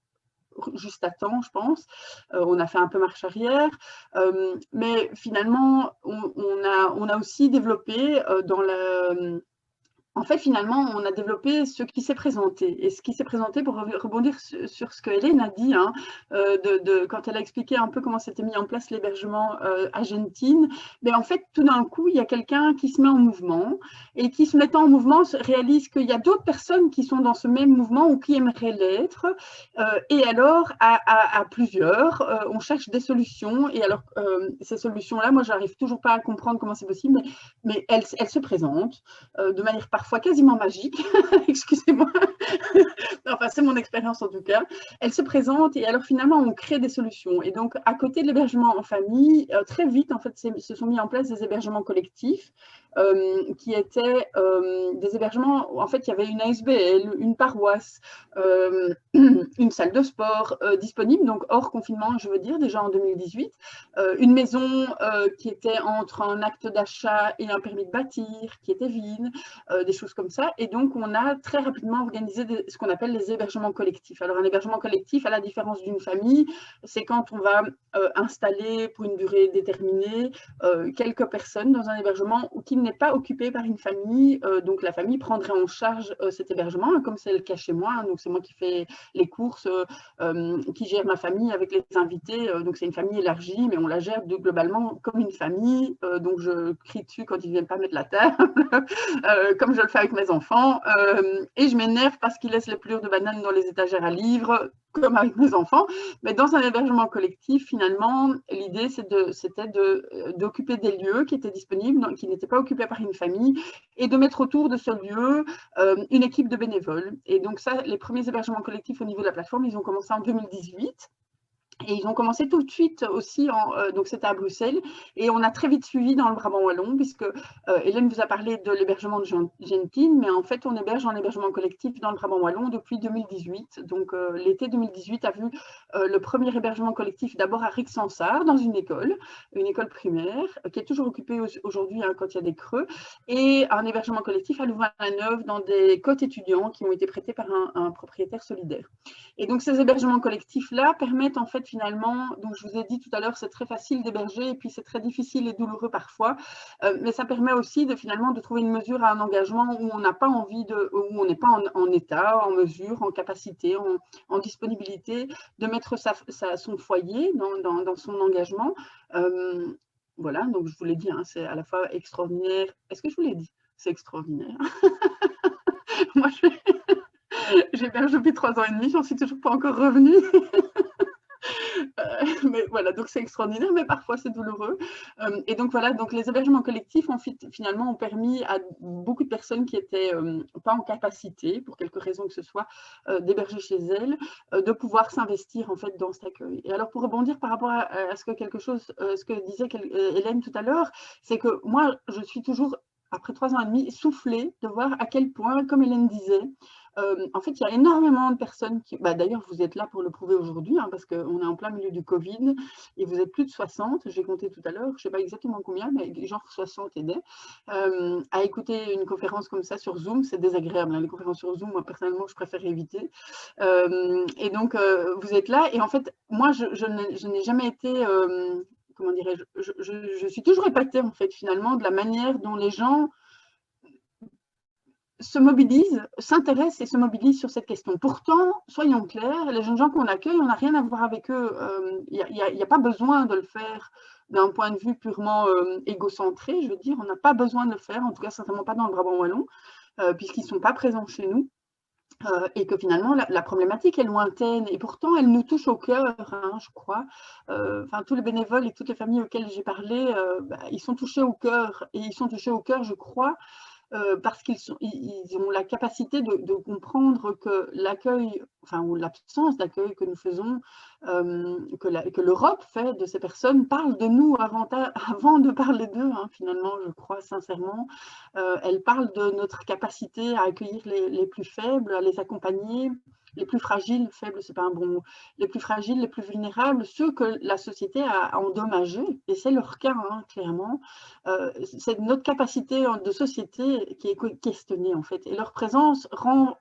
juste à temps, je pense. On a fait un peu marche arrière, mais finalement, on a aussi développé dans la... En fait, finalement, on a développé ce qui s'est présenté. Et ce qui s'est présenté, pour rebondir sur ce que Hélène a dit, hein, quand elle a expliqué un peu comment s'était mis en place l'hébergement argentine, mais en fait, tout d'un coup, il y a quelqu'un qui se met en mouvement et qui, se mettant en mouvement, réalise qu'il y a d'autres personnes qui sont dans ce même mouvement ou qui aimeraient l'être. Et alors, à plusieurs, on cherche des solutions. Et alors, ces solutions-là, moi, je n'arrive toujours pas à comprendre comment c'est possible, mais elles se présentent de manière parfois quasiment magique, excusez-moi, enfin c'est mon expérience en tout cas, elle se présente et alors finalement on crée des solutions. Et donc à côté de l'hébergement en famille, très vite en fait se sont mis en place des hébergements collectifs qui étaient des hébergements, en fait il y avait une ASBL, une paroisse, une salle de sport disponible, donc hors confinement je veux dire, déjà en 2018, une maison qui était entre un acte d'achat et un permis de bâtir, qui était vide, des choses comme ça. Et donc, on a très rapidement organisé ce qu'on appelle les hébergements collectifs. Alors, un hébergement collectif, à la différence d'une famille, c'est quand on va installer pour une durée déterminée quelques personnes dans un hébergement qui n'est pas occupé par une famille. Donc, la famille prendrait en charge cet hébergement, hein, comme c'est le cas chez moi. Hein, donc, c'est moi qui fais les courses, qui gère ma famille avec les invités. Donc, c'est une famille élargie, mais on la gère globalement comme une famille. Donc, je crie dessus quand ils ne viennent pas mettre la table. Comme je le fais avec mes enfants, et je m'énerve parce qu'ils laissent les pelures de bananes dans les étagères à livres, comme avec mes enfants. Mais dans un hébergement collectif, finalement, l'idée, c'était d'occuper des lieux qui étaient disponibles, qui n'étaient pas occupés par une famille, et de mettre autour de ce lieu une équipe de bénévoles. Et donc ça, les premiers hébergements collectifs au niveau de la plateforme, ils ont commencé en 2018. Et ils ont commencé tout de suite aussi, donc c'était à Bruxelles, et on a très vite suivi dans le Brabant wallon, puisque Hélène vous a parlé de l'hébergement de Gentine, mais en fait on héberge en hébergement collectif dans le Brabant wallon depuis 2018. Donc l'été 2018 a vu le premier hébergement collectif d'abord à Rixensart, dans une école primaire, qui est toujours occupée aujourd'hui hein, quand il y a des creux, et un hébergement collectif à Louvain-la-Neuve dans des cotes étudiants qui ont été prêtés par un propriétaire solidaire. Et donc ces hébergements collectifs-là permettent en fait finalement, donc je vous ai dit tout à l'heure, c'est très facile d'héberger et puis c'est très difficile et douloureux parfois, mais ça permet aussi finalement de trouver une mesure à un engagement où on n'a pas envie où on n'est pas en état, en mesure, en capacité, en disponibilité de mettre son foyer dans son engagement. Voilà, donc je vous l'ai dit, hein, c'est à la fois extraordinaire. Est-ce que je vous l'ai dit? C'est extraordinaire. Moi, j'héberge depuis 3 ans et demi, j'en suis toujours pas encore revenue. Mais voilà, donc c'est extraordinaire, mais parfois c'est douloureux. Et donc voilà, donc les hébergements collectifs finalement ont permis à beaucoup de personnes qui étaient pas en capacité, pour quelque raison que ce soit, d'héberger chez elles, de pouvoir s'investir en fait dans cet accueil. Et alors pour rebondir par rapport à ce que disait Hélène tout à l'heure, c'est que moi je suis toujours, après 3 ans et demi, soufflée de voir à quel point, comme Hélène disait, en fait, il y a énormément de personnes qui... d'ailleurs, vous êtes là pour le prouver aujourd'hui, hein, parce qu'on est en plein milieu du Covid, et vous êtes plus de 60, j'ai compté tout à l'heure, je ne sais pas exactement combien, mais genre 60 aidaient. À écouter une conférence comme ça sur Zoom, c'est désagréable. Hein. Les conférences sur Zoom, moi, personnellement, je préfère éviter. Et donc, vous êtes là, et en fait, moi, je n'ai jamais été... comment dirais-je, je suis toujours épatée, en fait, finalement, de la manière dont les gens se mobilisent, s'intéressent et se mobilisent sur cette question. Pourtant, soyons clairs, les jeunes gens qu'on accueille, on n'a rien à voir avec eux. Il n'y a pas besoin de le faire d'un point de vue purement égocentré, je veux dire. On n'a pas besoin de le faire, en tout cas certainement pas dans le Brabant wallon, puisqu'ils ne sont pas présents chez nous. Et que finalement, la problématique est lointaine et pourtant, elle nous touche au cœur, hein, je crois. Enfin, tous les bénévoles et toutes les familles auxquelles j'ai parlé, ils sont touchés au cœur. Et ils sont touchés au cœur, je crois, parce ils ont la capacité de comprendre que l'accueil, enfin, ou l'absence d'accueil que nous faisons, que l'Europe fait de ces personnes, parle de nous avant de parler d'eux, hein, finalement, je crois sincèrement. Elle parle de notre capacité à accueillir les plus faibles, à les accompagner, les plus fragiles, faibles, c'est pas un bon mot, les plus fragiles, les plus vulnérables, ceux que la société a endommagés, et c'est leur cas, hein, clairement. C'est notre capacité de société qui est questionnée, en fait, et leur présence rend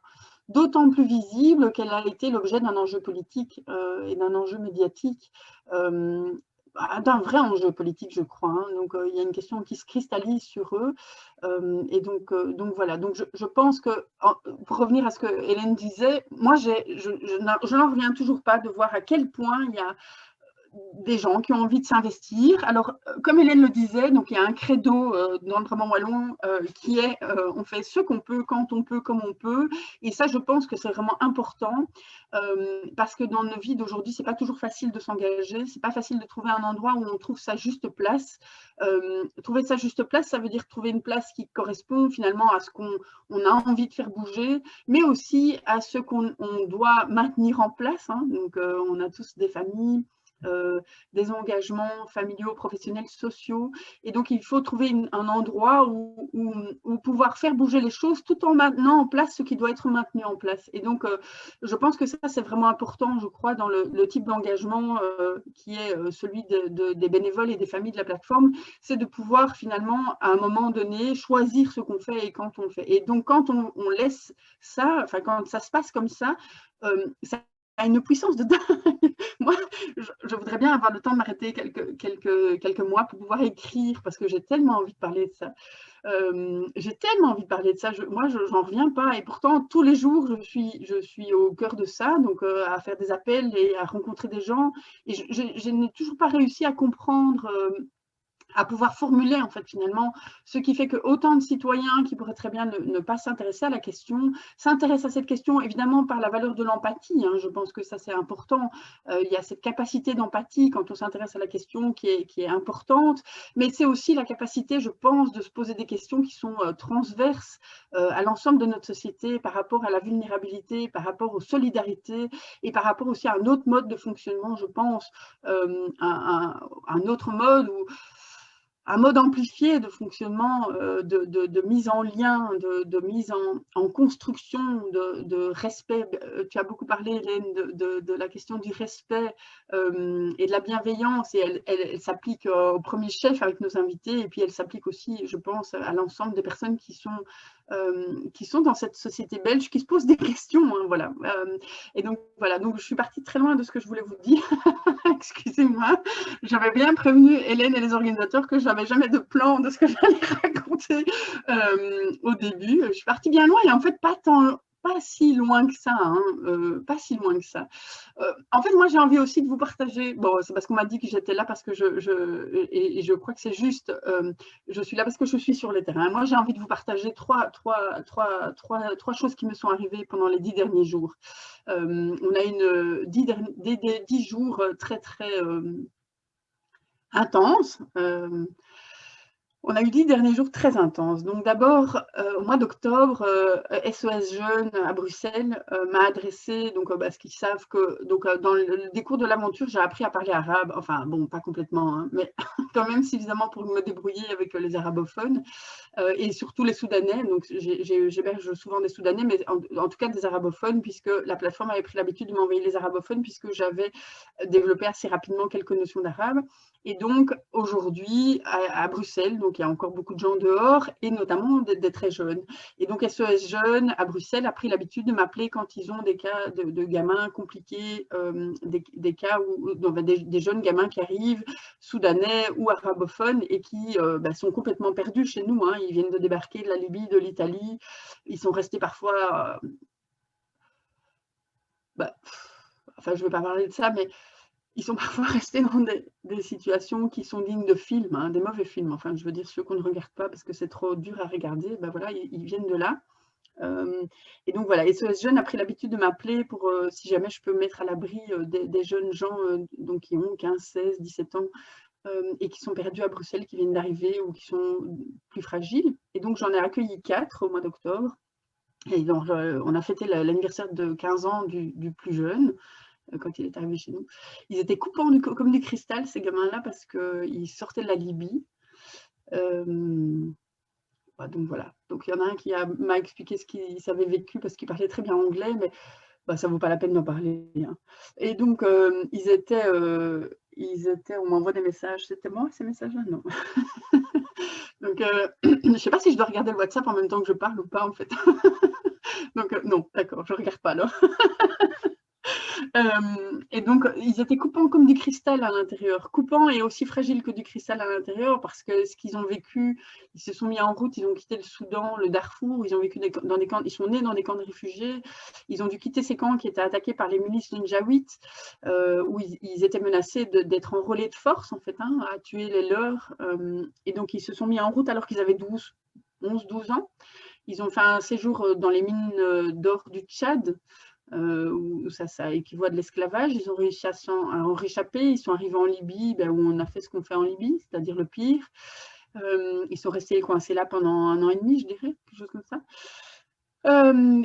d'autant plus visible qu'elle a été l'objet d'un enjeu politique et d'un enjeu médiatique, d'un vrai enjeu politique, je crois, hein. Donc, il y a une question qui se cristallise sur eux. Et donc voilà. Donc, je pense que, pour revenir à ce que Hélène disait, moi, je n'en reviens toujours pas de voir à quel point il y a des gens qui ont envie de s'investir. Alors, comme Hélène le disait, donc il y a un credo dans le Brabant wallon qui est on fait ce qu'on peut, quand on peut, comme on peut. Et ça, je pense que c'est vraiment important parce que dans nos vies d'aujourd'hui, c'est pas toujours facile de s'engager, c'est pas facile de trouver un endroit où on trouve sa juste place. Trouver sa juste place, ça veut dire trouver une place qui correspond finalement à ce qu'on a envie de faire bouger, mais aussi à ce qu'on doit maintenir en place, hein. Donc, on a tous des familles, des engagements familiaux, professionnels, sociaux. Et donc, il faut trouver un endroit où pouvoir faire bouger les choses tout en maintenant en place ce qui doit être maintenu en place. Et donc, je pense que ça, c'est vraiment important, je crois, dans le type d'engagement qui est celui des bénévoles et des familles de la plateforme, c'est de pouvoir finalement, à un moment donné, choisir ce qu'on fait et quand on le fait. Et donc, quand on laisse ça, enfin, quand ça se passe comme ça a une puissance de dingue. Moi, je voudrais bien avoir le temps de m'arrêter quelques mois pour pouvoir écrire parce que j'ai tellement envie de parler de ça. J'ai tellement envie de parler de ça. Moi, je n'en reviens pas. Et pourtant, tous les jours, je suis au cœur de ça, donc à faire des appels et à rencontrer des gens. Et je n'ai toujours pas réussi à comprendre à pouvoir formuler en fait finalement ce qui fait que autant de citoyens qui pourraient très bien ne pas s'intéresser à la question, s'intéressent à cette question évidemment par la valeur de l'empathie, hein. Je pense que ça c'est important, il y a cette capacité d'empathie quand on s'intéresse à la question qui est importante, mais c'est aussi la capacité, je pense, de se poser des questions qui sont transverses à l'ensemble de notre société par rapport à la vulnérabilité, par rapport aux solidarités et par rapport aussi à un autre mode de fonctionnement, je pense, un autre mode où un mode amplifié de fonctionnement, de mise en lien, de mise en construction, de respect. Tu as beaucoup parlé, Hélène, de la question du respect et de la bienveillance, et elle s'applique au premier chef avec nos invités, et puis elle s'applique aussi, je pense, à l'ensemble des personnes qui sont dans cette société belge, qui se posent des questions, hein, voilà. Et donc, voilà, donc je suis partie très loin de ce que je voulais vous dire. Excusez-moi, j'avais bien prévenu Hélène et les organisateurs que je n'avais jamais de plan de ce que j'allais raconter au début. Je suis partie bien loin et en fait pas si loin que ça, hein, pas si loin que ça. En fait, moi, j'ai envie aussi de vous partager. Bon, c'est parce qu'on m'a dit que j'étais là parce que je crois que c'est juste. Je suis là parce que je suis sur le terrain. Moi, j'ai envie de vous partager trois choses qui me sont arrivées pendant les 10 derniers jours. On a des 10 jours très, très intenses. On a eu 10 derniers jours très intenses. Donc d'abord, au mois d'octobre, SOS Jeunes à Bruxelles m'a adressé, donc parce qu'ils savent que dans le décours de l'aventure, j'ai appris à parler arabe. Enfin, bon, pas complètement, hein, mais quand même suffisamment pour me débrouiller avec les arabophones et surtout les Soudanais. Donc j'héberge souvent des Soudanais, mais en tout cas des arabophones, puisque la plateforme avait pris l'habitude de m'envoyer les arabophones, puisque j'avais développé assez rapidement quelques notions d'arabe. Et donc, aujourd'hui, à Bruxelles, donc il y a encore beaucoup de gens dehors, et notamment des très jeunes. Et donc, SOS Jeunes à Bruxelles a pris l'habitude de m'appeler quand ils ont des cas de gamins compliqués, des cas où des jeunes gamins qui arrivent, soudanais ou arabophones, et qui sont complètement perdus chez nous, hein. Ils viennent de débarquer de la Libye, de l'Italie. Ils sont restés parfois... enfin, je ne vais pas parler de ça, mais ils sont parfois restés dans des situations qui sont dignes de films, hein, des mauvais films. Enfin, je veux dire, ceux qu'on ne regarde pas parce que c'est trop dur à regarder, ben voilà, ils viennent de là. Et donc voilà, SOS Jeunes a pris l'habitude de m'appeler pour si jamais je peux mettre à l'abri des jeunes gens donc qui ont 15, 16, 17 ans et qui sont perdus à Bruxelles, qui viennent d'arriver ou qui sont plus fragiles. Et donc j'en ai accueilli 4 au mois d'octobre. Et donc on a fêté l'anniversaire de 15 ans du plus jeune quand il est arrivé chez nous. Ils étaient coupants comme du cristal, ces gamins-là, parce qu'ils sortaient de la Libye. Donc voilà. Donc il y en a un qui m'a expliqué ce qu'il avait vécu parce qu'il parlait très bien anglais, mais ça ne vaut pas la peine d'en parler. Hein. Et donc ils étaient, on m'envoie des messages. C'était moi ces messages-là? Non. Donc je ne sais pas si je dois regarder le WhatsApp en même temps que je parle ou pas en fait. Donc non, d'accord, je ne regarde pas alors. Et donc, ils étaient coupants comme du cristal à l'intérieur, coupants et aussi fragiles que du cristal à l'intérieur, parce que ce qu'ils ont vécu, ils se sont mis en route, ils ont quitté le Soudan, le Darfour, ils ont vécu dans des camps, ils sont nés dans des camps de réfugiés, ils ont dû quitter ces camps qui étaient attaqués par les milices Janjaweed, où ils étaient menacés d'être enrôlés de force, en fait, hein, à tuer les leurs, et donc ils se sont mis en route alors qu'ils avaient 11-12 ans. Ils ont fait un séjour dans les mines d'or du Tchad, où ça équivaut à de l'esclavage. Ils ont réussi à en réchapper. Ils sont arrivés en Libye, où on a fait ce qu'on fait en Libye, c'est-à-dire le pire. Ils sont restés coincés là pendant 1 an et demi, je dirais, quelque chose comme ça.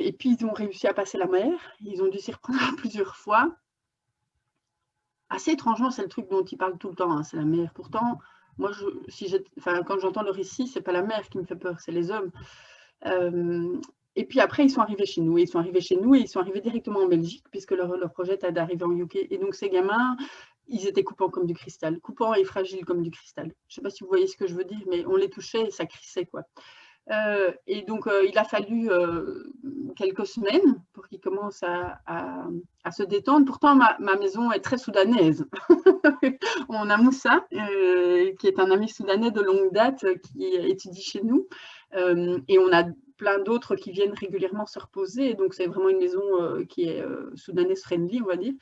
Et puis, ils ont réussi à passer la mer. Ils ont dû s'y reprendre plusieurs fois. Assez étrangement, c'est le truc dont ils parlent tout le temps, hein, c'est la mer. Pourtant, moi, quand j'entends le récit, c'est pas la mer qui me fait peur, c'est les hommes. Et puis après, ils sont arrivés chez nous. Et ils sont arrivés directement en Belgique, puisque leur projet était d'arriver en UK. Et donc, ces gamins, ils étaient coupants comme du cristal, coupants et fragiles comme du cristal. Je ne sais pas si vous voyez ce que je veux dire, mais on les touchait et ça crissait, quoi. Et donc, il a fallu quelques semaines pour qu'ils commencent à se détendre. Pourtant, ma maison est très soudanaise. On a Moussa, qui est un ami soudanais de longue date, qui étudie chez nous. Et on a plein d'autres qui viennent régulièrement se reposer. Et donc, c'est vraiment une maison qui est soudanaise friendly, on va dire.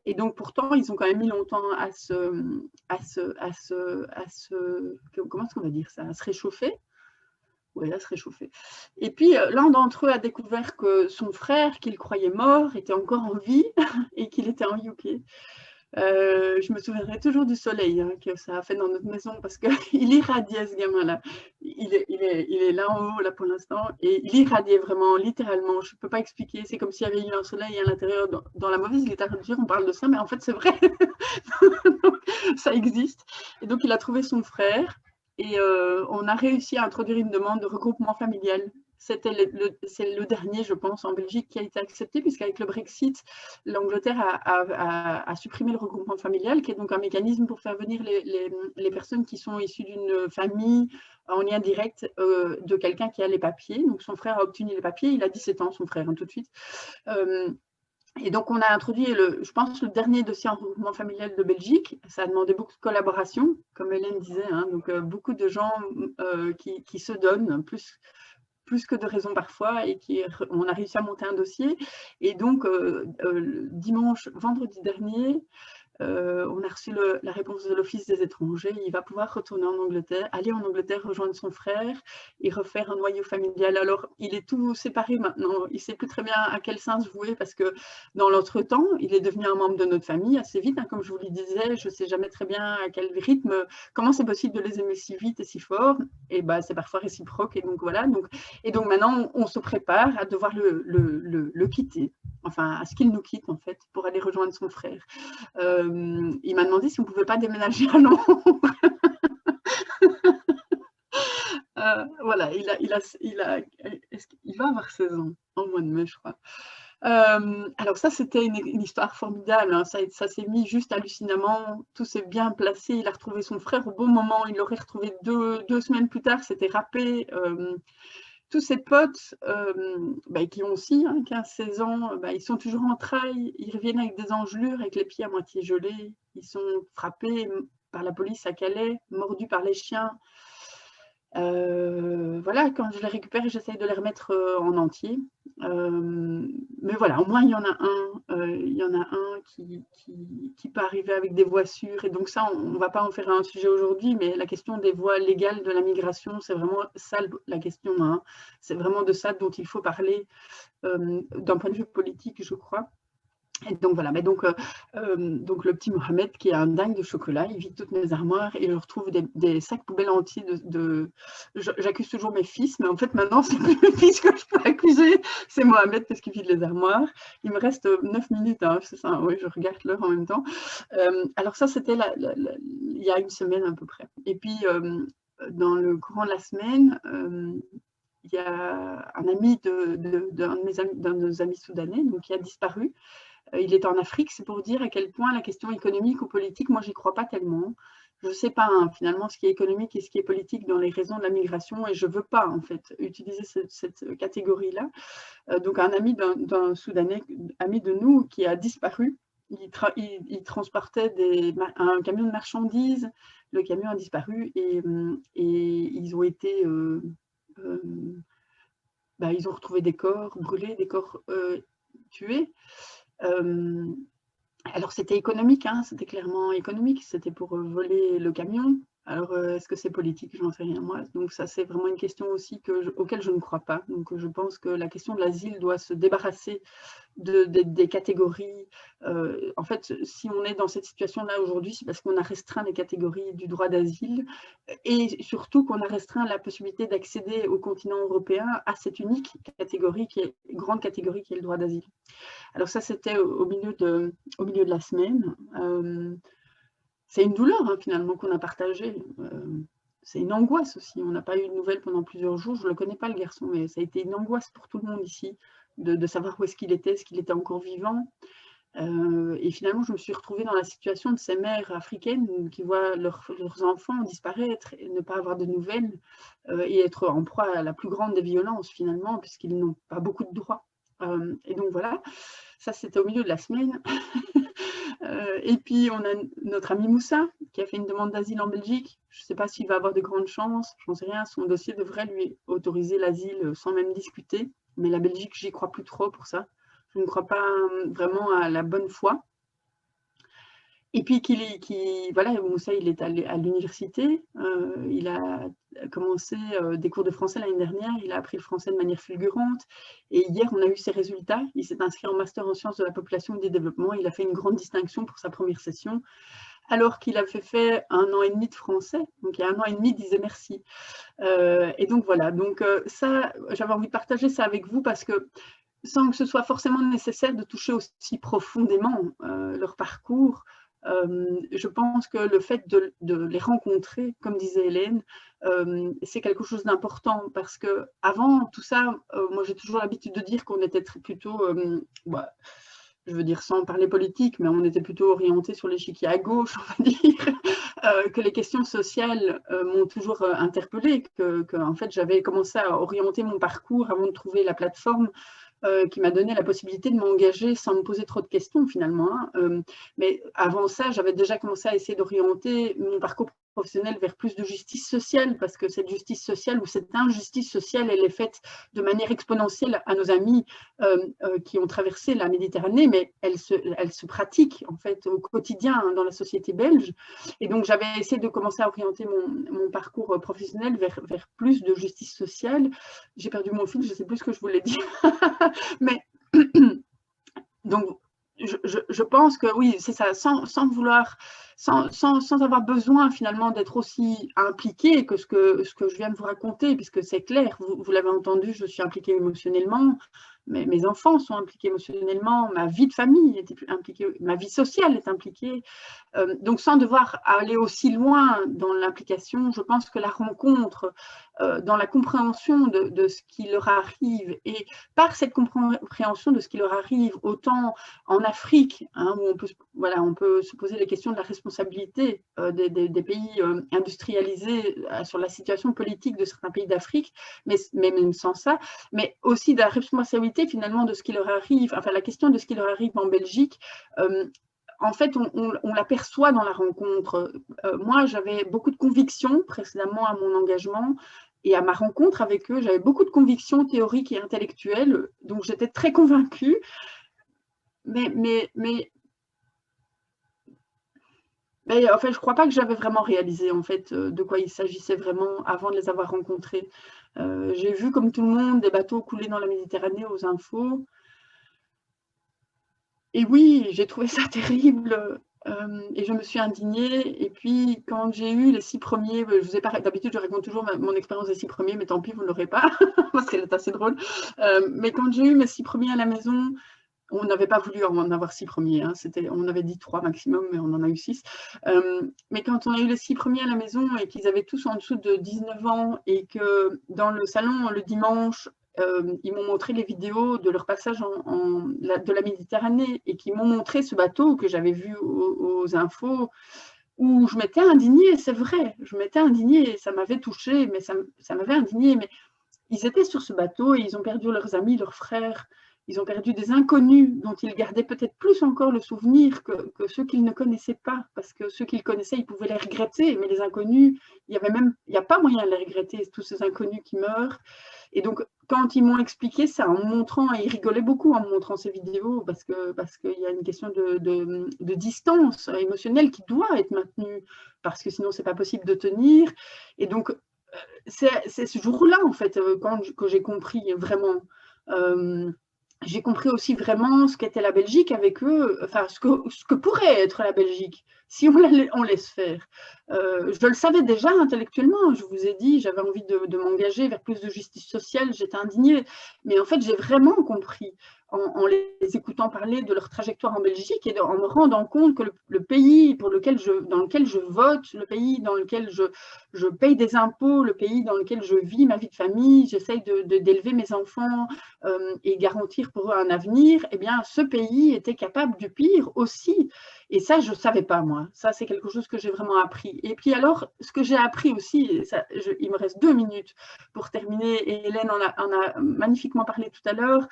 Et donc, pourtant, ils ont quand même mis longtemps à comment est-ce qu'on va dire ça, à se réchauffer. Oui, à se réchauffer. Et puis, l'un d'entre eux a découvert que son frère, qu'il croyait mort, était encore en vie et qu'il était en UK. Je me souviendrai toujours du soleil que ça a fait dans notre maison parce qu'il irradiait, ce gamin-là. Il est là en haut, là, pour l'instant, et il irradiait vraiment, littéralement. Je ne peux pas expliquer. C'est comme s'il y avait eu un soleil à l'intérieur. Dans la mauvaise littérature, on parle de ça, mais en fait, c'est vrai. Donc, ça existe. Et donc, il a trouvé son frère. Et on a réussi à introduire une demande de regroupement familial. C'est le dernier, je pense, en Belgique qui a été accepté, puisqu'avec le Brexit, l'Angleterre a supprimé le regroupement familial, qui est donc un mécanisme pour faire venir les personnes qui sont issues d'une famille en lien direct de quelqu'un qui a les papiers. Donc son frère a obtenu les papiers, il a 17 ans, son frère, hein, tout de suite. Et donc, on a introduit, je pense, le dernier dossier en regroupement familial de Belgique. Ça a demandé beaucoup de collaboration, comme Hélène disait, hein, donc beaucoup de gens qui se donnent, plus que de raison parfois, et on a réussi à monter un dossier. Et donc, vendredi dernier, on a reçu la réponse de l'Office des étrangers. Il va pouvoir retourner en Angleterre, aller en Angleterre, rejoindre son frère et refaire un noyau familial. Alors, il est tout séparé maintenant. Il ne sait plus très bien à quel sens vouer parce que dans l'entretemps, il est devenu un membre de notre famille assez vite. Hein, comme je vous le disais, je ne sais jamais très bien à quel rythme, comment c'est possible de les aimer si vite et si fort. Et c'est parfois réciproque. Et donc, voilà. Et donc, maintenant, on se prépare à devoir le quitter. Enfin, à ce qu'il nous quitte, en fait, pour aller rejoindre son frère. Il m'a demandé si on ne pouvait pas déménager à Londres. Voilà, il va avoir 16 ans, en mois de mai, je crois. Alors ça, c'était une histoire formidable. Hein. Ça s'est mis juste hallucinamment. Tout s'est bien placé. Il a retrouvé son frère au bon moment. Il l'aurait retrouvé deux semaines plus tard. C'était râpé. Tous ses potes qui ont aussi 15-16 ans, ils sont toujours en trail, ils reviennent avec des engelures, avec les pieds à moitié gelés, ils sont frappés par la police à Calais, mordus par les chiens. Voilà, quand je les récupère, j'essaye de les remettre en entier. Mais voilà, au moins il y en a un qui peut arriver avec des voies sûres. Et donc ça, on ne va pas en faire un sujet aujourd'hui, mais la question des voies légales de la migration, c'est vraiment ça la question, hein. C'est vraiment de ça dont il faut parler d'un point de vue politique, je crois. Et donc voilà, mais donc le petit Mohamed qui est un dingue de chocolat, il vide toutes mes armoires et je retrouve des sacs poubelles entiers j'accuse toujours mes fils, mais en fait maintenant c'est plus mes fils que je peux accuser, c'est Mohamed parce qu'il vide les armoires. Il me reste 9 minutes, hein, c'est ça, oui, je regarde l'heure en même temps. Alors ça c'était il y a une semaine à peu près. Et puis dans le courant de la semaine, il y a un ami d'un de nos amis soudanais donc, qui a disparu. Il est en Afrique, c'est pour dire à quel point la question économique ou politique, moi, j'y crois pas tellement. Je ne sais pas hein, finalement ce qui est économique et ce qui est politique dans les raisons de la migration et je ne veux pas en fait utiliser cette catégorie-là. Donc un ami d'un Soudanais, ami de nous, qui a disparu. Il transportait un camion de marchandises. Le camion a disparu et ils ont été... ils ont retrouvé des corps brûlés, des corps tués. Alors c'était économique, hein, c'était clairement économique, c'était pour voler le camion. Alors est-ce que c'est politique? J'en sais rien moi. Donc ça c'est vraiment une question aussi auquel je ne crois pas. Donc je pense que la question de l'asile doit se débarrasser des catégories. En fait, si on est dans cette situation-là aujourd'hui, c'est parce qu'on a restreint les catégories du droit d'asile et surtout qu'on a restreint la possibilité d'accéder au continent européen à cette unique catégorie, grande catégorie qui est le droit d'asile. Alors ça, c'était au milieu de la semaine. C'est une douleur hein, finalement qu'on a partagée. C'est une angoisse aussi. On n'a pas eu de nouvelles pendant plusieurs jours. Je ne le connais pas le garçon, mais ça a été une angoisse pour tout le monde ici de savoir où est-ce qu'il était encore vivant. Et finalement, je me suis retrouvée dans la situation de ces mères africaines qui voient leurs enfants disparaître et ne pas avoir de nouvelles et être en proie à la plus grande des violences finalement, puisqu'ils n'ont pas beaucoup de droits. Et donc voilà, ça c'était au milieu de la semaine. Et puis on a notre ami Moussa qui a fait une demande d'asile en Belgique. Je ne sais pas s'il va avoir de grandes chances, j'en sais rien. Son dossier devrait lui autoriser l'asile sans même discuter. Mais la Belgique, j'y crois plus trop pour ça. Je ne crois pas vraiment à la bonne foi. Et puis voilà, Moussa, il est allé à l'université. Il a commencé des cours de français l'année dernière. Il a appris le français de manière fulgurante. Et hier, on a eu ses résultats. Il s'est inscrit en master en sciences de la population et du développement. Il a fait une grande distinction pour sa première session, alors qu'il avait fait 1 an et demi de français. Donc, il y a 1 an et demi, il disait merci. Et donc, voilà. Donc, ça, j'avais envie de partager ça avec vous parce que sans que ce soit forcément nécessaire de toucher aussi profondément leur parcours, je pense que le fait de les rencontrer, comme disait Hélène, c'est quelque chose d'important parce que avant tout ça, moi j'ai toujours l'habitude de dire qu'on était plutôt, je veux dire sans parler politique, mais on était plutôt orienté sur l'échiquier à gauche, on va dire, que les questions sociales m'ont toujours interpellée, que en fait j'avais commencé à orienter mon parcours avant de trouver la plateforme qui m'a donné la possibilité de m'engager sans me poser trop de questions finalement. Hein. Mais avant ça, j'avais déjà commencé à essayer d'orienter mon parcours professionnel vers plus de justice sociale, parce que cette justice sociale ou cette injustice sociale, elle est faite de manière exponentielle à nos amis qui ont traversé la Méditerranée, mais elle se pratique en fait au quotidien dans la société belge. Et donc, j'avais essayé de commencer à orienter mon parcours professionnel vers plus de justice sociale. J'ai perdu mon fil, je ne sais plus ce que je voulais dire. Mais donc, je pense que oui, c'est ça, sans vouloir, sans avoir besoin finalement d'être aussi impliquée que ce que je viens de vous raconter, puisque c'est clair, vous l'avez entendu, je suis impliquée émotionnellement, mes enfants sont impliqués émotionnellement, ma vie de famille est impliquée, ma vie sociale est impliquée. Donc, sans devoir aller aussi loin dans l'implication, je pense que la rencontre, dans la compréhension de ce qui leur arrive, et par cette compréhension de ce qui leur arrive, autant en Afrique, hein, où on peut se poser les questions de la responsabilité des pays industrialisés sur la situation politique de certains pays d'Afrique, mais même sans ça, mais aussi de la responsabilité finalement de ce qui leur arrive, enfin la question de ce qui leur arrive en Belgique. En fait, on l'aperçoit dans la rencontre. Moi, j'avais beaucoup de convictions précédemment à mon engagement Et à ma rencontre avec eux, j'avais beaucoup de convictions théoriques et intellectuelles, donc j'étais très convaincue. Mais en fait, je ne crois pas que j'avais vraiment réalisé en fait, de quoi il s'agissait vraiment avant de les avoir rencontrés. J'ai vu, comme tout le monde, des bateaux couler dans la Méditerranée aux infos. Et oui, j'ai trouvé ça terrible et je me suis indignée. Et puis, quand j'ai eu les 6 premiers, je vous ai pas, d'habitude, je raconte toujours mon expérience des 6 premiers, mais tant pis, vous ne l'aurez pas, parce qu'elle est assez drôle. Mais quand j'ai eu mes 6 premiers à la maison, on n'avait pas voulu en avoir 6 premiers, hein. On avait dit 3 maximum, mais on en a eu 6. Mais quand on a eu les 6 premiers à la maison et qu'ils avaient tous en dessous de 19 ans et que dans le salon, le dimanche, ils m'ont montré les vidéos de leur passage de la Méditerranée et qu'ils m'ont montré ce bateau que j'avais vu aux infos, où je m'étais indignée, c'est vrai, je m'étais indignée, ça m'avait touchée, mais ça m'avait indignée. Mais ils étaient sur ce bateau et ils ont perdu leurs amis, leurs frères. Ils ont perdu des inconnus dont ils gardaient peut-être plus encore le souvenir que ceux qu'ils ne connaissaient pas, parce que ceux qu'ils connaissaient, ils pouvaient les regretter, mais les inconnus, il n'y a pas moyen de les regretter, tous ces inconnus qui meurent. Et donc, quand ils m'ont expliqué ça, en me montrant, et ils rigolaient beaucoup en me montrant ces vidéos, parce qu'il y a une question de distance émotionnelle qui doit être maintenue, parce que sinon, ce n'est pas possible de tenir. Et donc, c'est ce jour-là, en fait, que j'ai compris vraiment. J'ai compris aussi vraiment ce qu'était la Belgique avec eux, enfin ce que pourrait être la Belgique si on laisse faire. Je le savais déjà intellectuellement, je vous ai dit, j'avais envie de m'engager vers plus de justice sociale, j'étais indignée, mais en fait j'ai vraiment compris en les écoutant parler de leur trajectoire en Belgique et en me rendant compte que le pays dans lequel je vote, le pays dans lequel je paye des impôts, le pays dans lequel je vis ma vie de famille, j'essaye d'élever mes enfants et garantir pour eux un avenir, eh bien ce pays était capable du pire aussi. Et ça, je ne savais pas, moi. Ça, c'est quelque chose que j'ai vraiment appris. Et puis alors, ce que j'ai appris aussi, il me reste 2 minutes pour terminer, et Hélène en a magnifiquement parlé tout à l'heure,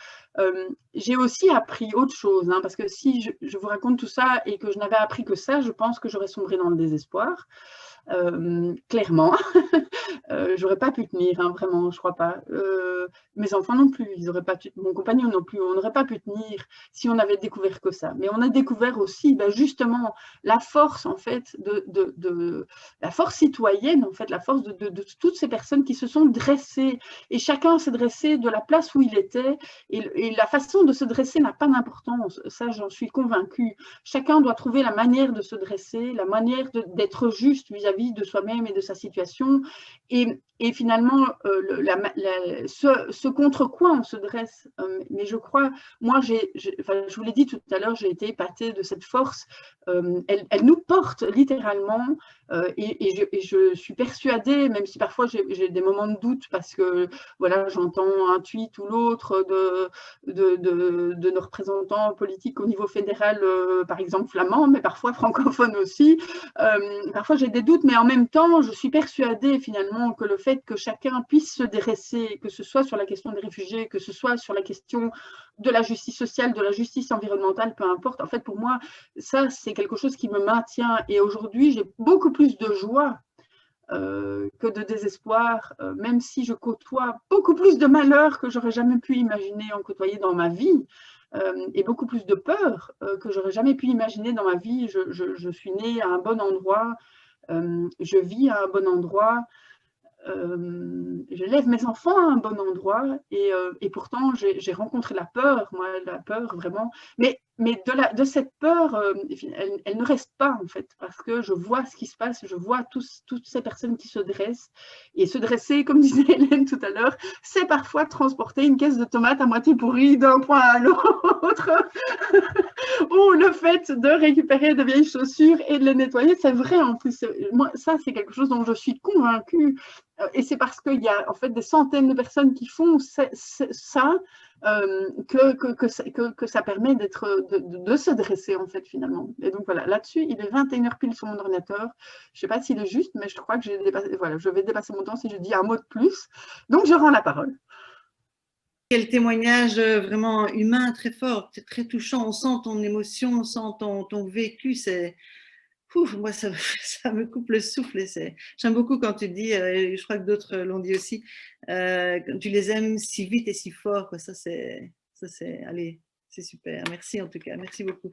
j'ai aussi appris autre chose, hein, parce que si je vous raconte tout ça et que je n'avais appris que ça, je pense que j'aurais sombré dans le désespoir. Clairement, j'aurais pas pu tenir, hein, vraiment, je crois pas. Mes enfants non plus, ils auraient pas mon compagnon non plus, on n'aurait pas pu tenir si on avait découvert que ça. Mais on a découvert aussi, justement, la force en fait la force citoyenne, en fait, la force de toutes ces personnes qui se sont dressées, et chacun s'est dressé de la place où il était, et la façon de se dresser n'a pas d'importance. Ça, j'en suis convaincue. Chacun doit trouver la manière de se dresser, la manière d'être juste vis-à-vis de soi-même et de sa situation. Et finalement, ce contre quoi on se dresse. Mais je crois, moi, je vous l'ai dit tout à l'heure, j'ai été épatée de cette force. Elle nous porte littéralement. Et je suis persuadée, même si parfois j'ai des moments de doute parce que voilà, j'entends un tweet ou l'autre de nos représentants politiques au niveau fédéral, par exemple flamand, mais parfois francophone aussi. Parfois j'ai des doutes, mais en même temps, je suis persuadée finalement que le fait que chacun puisse se dresser, que ce soit sur la question des réfugiés, que ce soit sur la question de la justice sociale, de la justice environnementale, peu importe, en fait pour moi, ça c'est quelque chose qui me maintient. Et aujourd'hui, j'ai beaucoup plus de joie que de désespoir, même si je côtoie beaucoup plus de malheurs que j'aurais jamais pu imaginer en côtoyer dans ma vie, et beaucoup plus de peur que j'aurais jamais pu imaginer dans ma vie. Je suis née à un bon endroit, je vis à un bon endroit, j'élève mes enfants à un bon endroit, et pourtant j'ai rencontré la peur, moi, la peur vraiment, mais de cette peur, elle ne reste pas en fait, parce que je vois ce qui se passe, je vois toutes ces personnes qui se dressent, et se dresser, comme disait Hélène tout à l'heure, c'est parfois transporter une caisse de tomates à moitié pourrie d'un point à l'autre, ou le fait de récupérer de vieilles chaussures et de les nettoyer, c'est vrai en plus, moi, ça c'est quelque chose dont je suis convaincue. Et c'est parce qu'il y a en fait des centaines de personnes qui font ça que ça permet de se dresser en fait finalement. Et donc voilà, là-dessus, il est 21h pile sur mon ordinateur. Je ne sais pas s'il est juste, mais je crois que je vais dépasser mon temps si je dis un mot de plus. Donc je rends la parole. Quel témoignage vraiment humain, très fort, très touchant. On sent ton émotion, on sent ton vécu. moi, ça, ça me coupe le souffle. J'aime beaucoup quand tu dis, je crois que d'autres l'ont dit aussi, quand tu les aimes si vite et si fort, quoi. Allez, c'est super. Merci en tout cas, merci beaucoup.